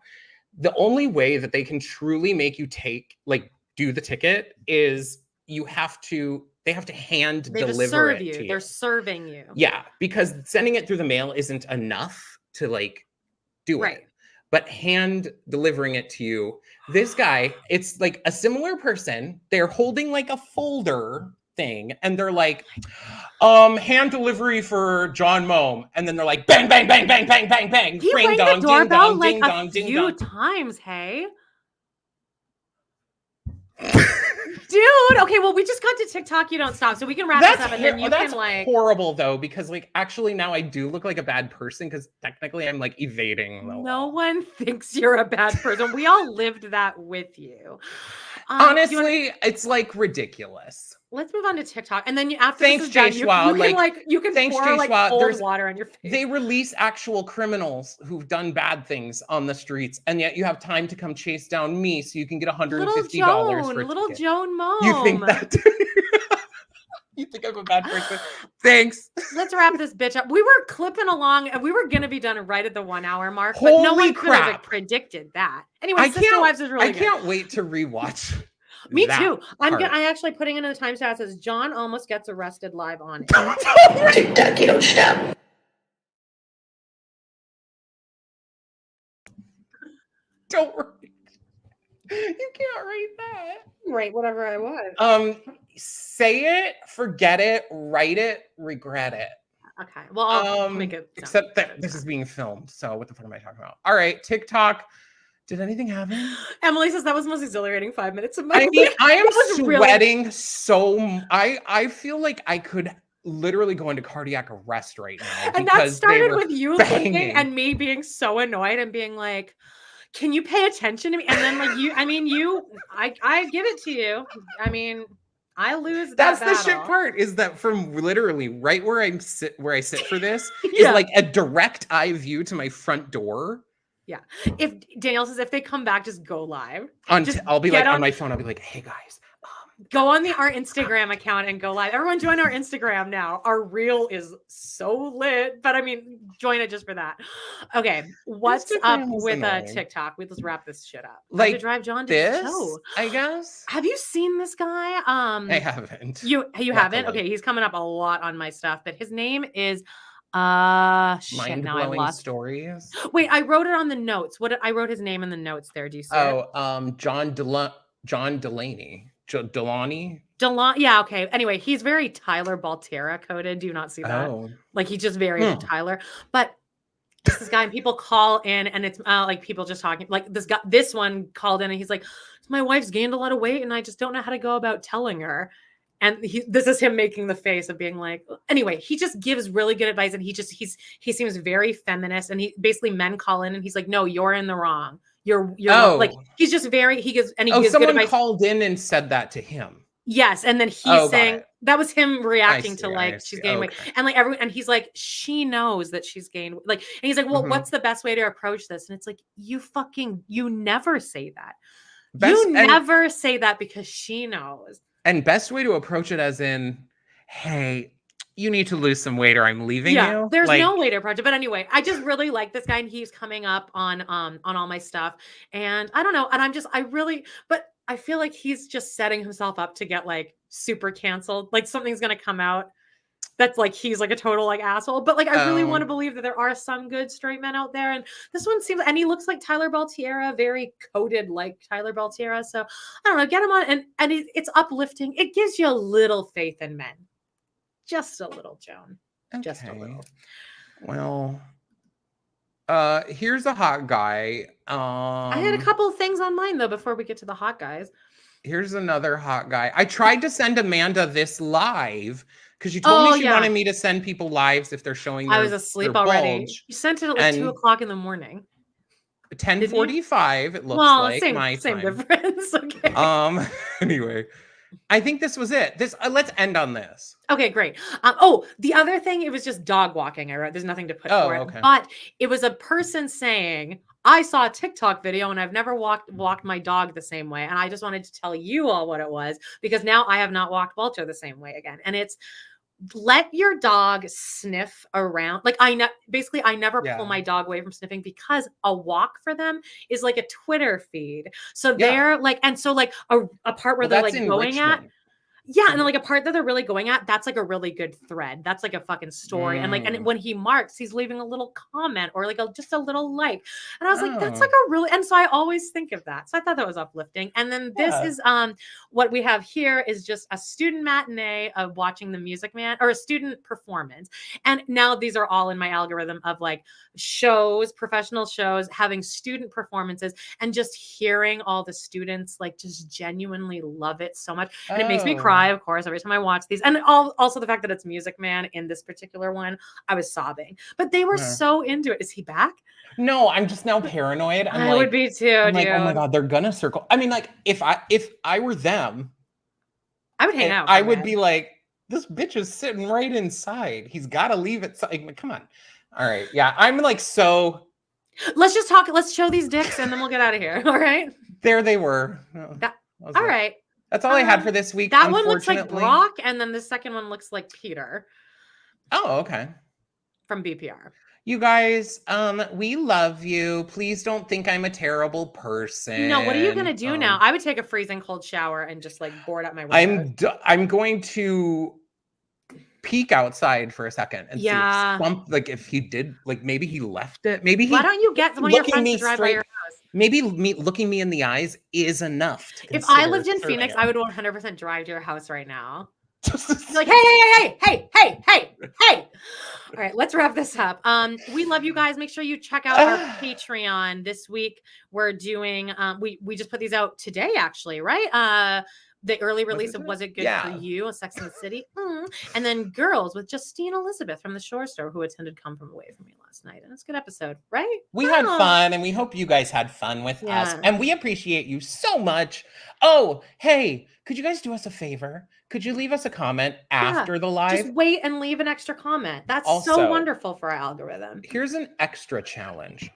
The only way that they can truly make you do the ticket is they have to hand deliver it to you. They're serving you. Yeah, because sending it through the mail isn't enough to do it. But hand delivering it to you, this guy, it's like a similar person. They're holding like a folder thing, and they're like, hand delivery for John Mome, and then they're like, bang, bang, bang, bang, bang, bang, bang. He rang the doorbell like a few times. Hey. Dude, okay, well, we just got to TikTok. You don't stop, so we can wrap this up, and then you can horrible though, because actually now I do look like a bad person because technically I'm evading. No one thinks you're a bad person. We all lived that with you. Honestly, it's ridiculous. Let's move on to TikTok, and then after thanks, Jay Schwa. You can pour cold water on your face. They release actual criminals who've done bad things on the streets, and yet you have time to come chase down me so you can get $150 for little Joan Mome. You think that? You think I'm a bad person? Thanks. Let's wrap this bitch up. We were clipping along, and we were gonna be done right at the 1 hour mark, but no one could have predicted that. Anyway, Sister Wives is really good. I can't wait to rewatch. Me too. I'm actually putting in the timestamp. It says John almost gets arrested live on it. TikTok, you don't stop. Don't worry. You can't write that. Write whatever I want. Say it, forget it, write it, regret it. Okay. Well, I'll make it. Except that this is being filmed. So what the fuck am I talking about? All right, TikTok. Did anything happen? Emily says that was the most exhilarating 5 minutes of my I mean, week. I am really... sweating so. I feel like I could literally go into cardiac arrest right now. And that started with you looking and me being so annoyed and being like, "Can you pay attention to me?" And then like I give it to you. I mean, I lose. That's battle. the shit part, is that from literally right where I sit for this is like a direct eye view to my front door. Yeah. If Danielle says if they come back, just go live. I'll be like on my phone. I'll be like, "Hey guys, go on our Instagram account and go live. Everyone join our Instagram now. Our reel is so lit, but I mean, join it just for that." Okay, what's up with TikTok? Let's wrap this shit up. Like to drive John to this, the show. I guess. Have you seen this guy? I haven't. You haven't? Okay, he's coming up a lot on my stuff, but his name is mind-blowing stories. Wait, I wrote it on the notes. I wrote his name in the notes there. Do you see it? John Delaney. Delani? Yeah, okay. Anyway, he's very Tyler Baltera coded. Do you not see that? Oh. Like he's just very Tyler. But this guy, and people call in, and it's like people just talking. Like this one called in, and he's like, "My wife's gained a lot of weight, and I just don't know how to go about telling her." And this is him making the face of being like, anyway, he just gives really good advice, and he seems very feminist, and he basically men call in, and he's like, "No, you're in the wrong. You're like," he's just very, he gives good advice. Someone called in and said that to him. Yes, and then he's saying that was him reacting to like she's gaining weight, and like everyone, and he's like, she knows that she's gained, like, and he's like, well, what's the best way to approach this? And it's like, you never say that. Never say that, because she knows. And best way to approach it as in, hey, you need to lose some weight or I'm leaving you. There's no way to approach it. But anyway, I just really like this guy, and he's coming up on all my stuff. And I don't know. And but I feel like he's just setting himself up to get like super canceled. Like something's gonna come out that's like he's like a total like asshole. But like I really want to believe that there are some good straight men out there. And this one seems, and he looks like Tyler Baltera, very coded like Tyler Baltera. So I don't know, get him on, and it's uplifting. It gives you a little faith in men. Just a little, Joan. Okay. Just a little. Well, here's a hot guy. I had a couple of things on mine though before we get to the hot guys. Here's another hot guy. I tried to send Amanda this live because you told me she wanted me to send people lives if they're showing I was asleep already. You sent it at like 2:00 in the morning. 10:45, it looks like. Same difference. Okay. Anyway. I think this was it. Let's end on this. Okay, great. The other thing, it was just dog walking. I wrote, there's nothing to put for it. Okay. But it was a person saying, I saw a TikTok video and I've never walked my dog the same way. And I just wanted to tell you all what it was, because now I have not walked Walter the same way again. And it's, let your dog sniff around. Like I never pull my dog away from sniffing, because a walk for them is like a Twitter feed. So they're like, and so like a part where they're like going at. Yeah, and then like a part that they're really going at, that's like a really good thread. That's like a fucking story. And like, and when he marks, he's leaving a little comment or like just a little like. And I was like, that's like a really, and so I always think of that. So I thought that was uplifting. And then this is what we have here is just a student matinee of watching the Music Man, or a student performance. And now these are all in my algorithm of like shows, professional shows, having student performances, and just hearing all the students like just genuinely love it so much. And it makes me cry, of course, every time I watch these. And also the fact that it's Music Man in this particular one, I was sobbing. But they were so into it. Is he back? No, I'm just now paranoid. I would be too, I'm like, oh my God, they're gonna circle. I mean, like, if I were them, I would hang out. I would be like, this bitch is sitting right inside. He's got to leave it. Like, come on. All right. Yeah, I'm like, so. Let's just talk. Let's show these dicks and then we'll get out of here. All right. There they were. All right. That's all I had for this week. That one looks like Brock, and then the second one looks like Peter. Oh, okay. From VPR. You guys, we love you. Please don't think I'm a terrible person. No, what are you gonna do now? I would take a freezing cold shower and just like board up my window. I'm going to peek outside for a second and see if he did, like maybe he left it. Maybe he. Why don't you get one of your friends to drive by your house? Maybe looking me in the eyes is enough. If I lived in Phoenix, I would 100% drive to your house right now. Like, hey. All right, let's wrap this up. We love you guys. Make sure you check out our Patreon this week. We're doing we just put these out today, actually, right? The early release of Was It Good for You? A Sex and the City. And then Girls with Justine Elizabeth from the Shore Store, who attended Come From Away from me last night. And it's a good episode, right? We had fun, and we hope you guys had fun with us. And we appreciate you so much. Oh, hey, could you guys do us a favor? Could you leave us a comment after the live? Just wait and leave an extra comment. That's also so wonderful for our algorithm. Here's an extra challenge.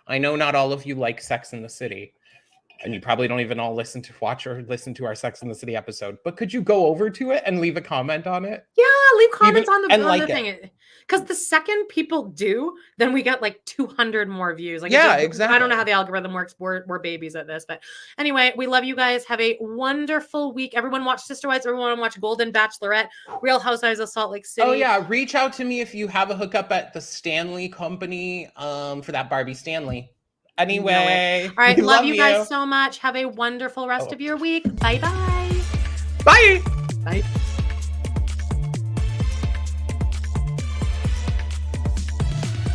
I know not all of you like Sex and the City. And you probably don't even all listen to our Sex and the City episode. But could you go over to it and leave a comment on it? Yeah, leave comments on the thing. Because the second people do, then we get like 200 more views. Like, exactly. I don't know how the algorithm works. We're babies at this. But anyway, we love you guys. Have a wonderful week. Everyone watch Sister Wives. Everyone watch Golden Bachelorette. Real Housewives of Salt Lake City. Oh, yeah. Reach out to me if you have a hookup at the Stanley Company for that Barbie Stanley. Anyway. All right. Love you guys so much. Have a wonderful rest of your week. Bye-bye. Bye. Bye.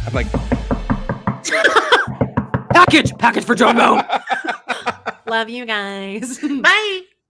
I'm like... Package for Jumbo. Love you guys. Bye.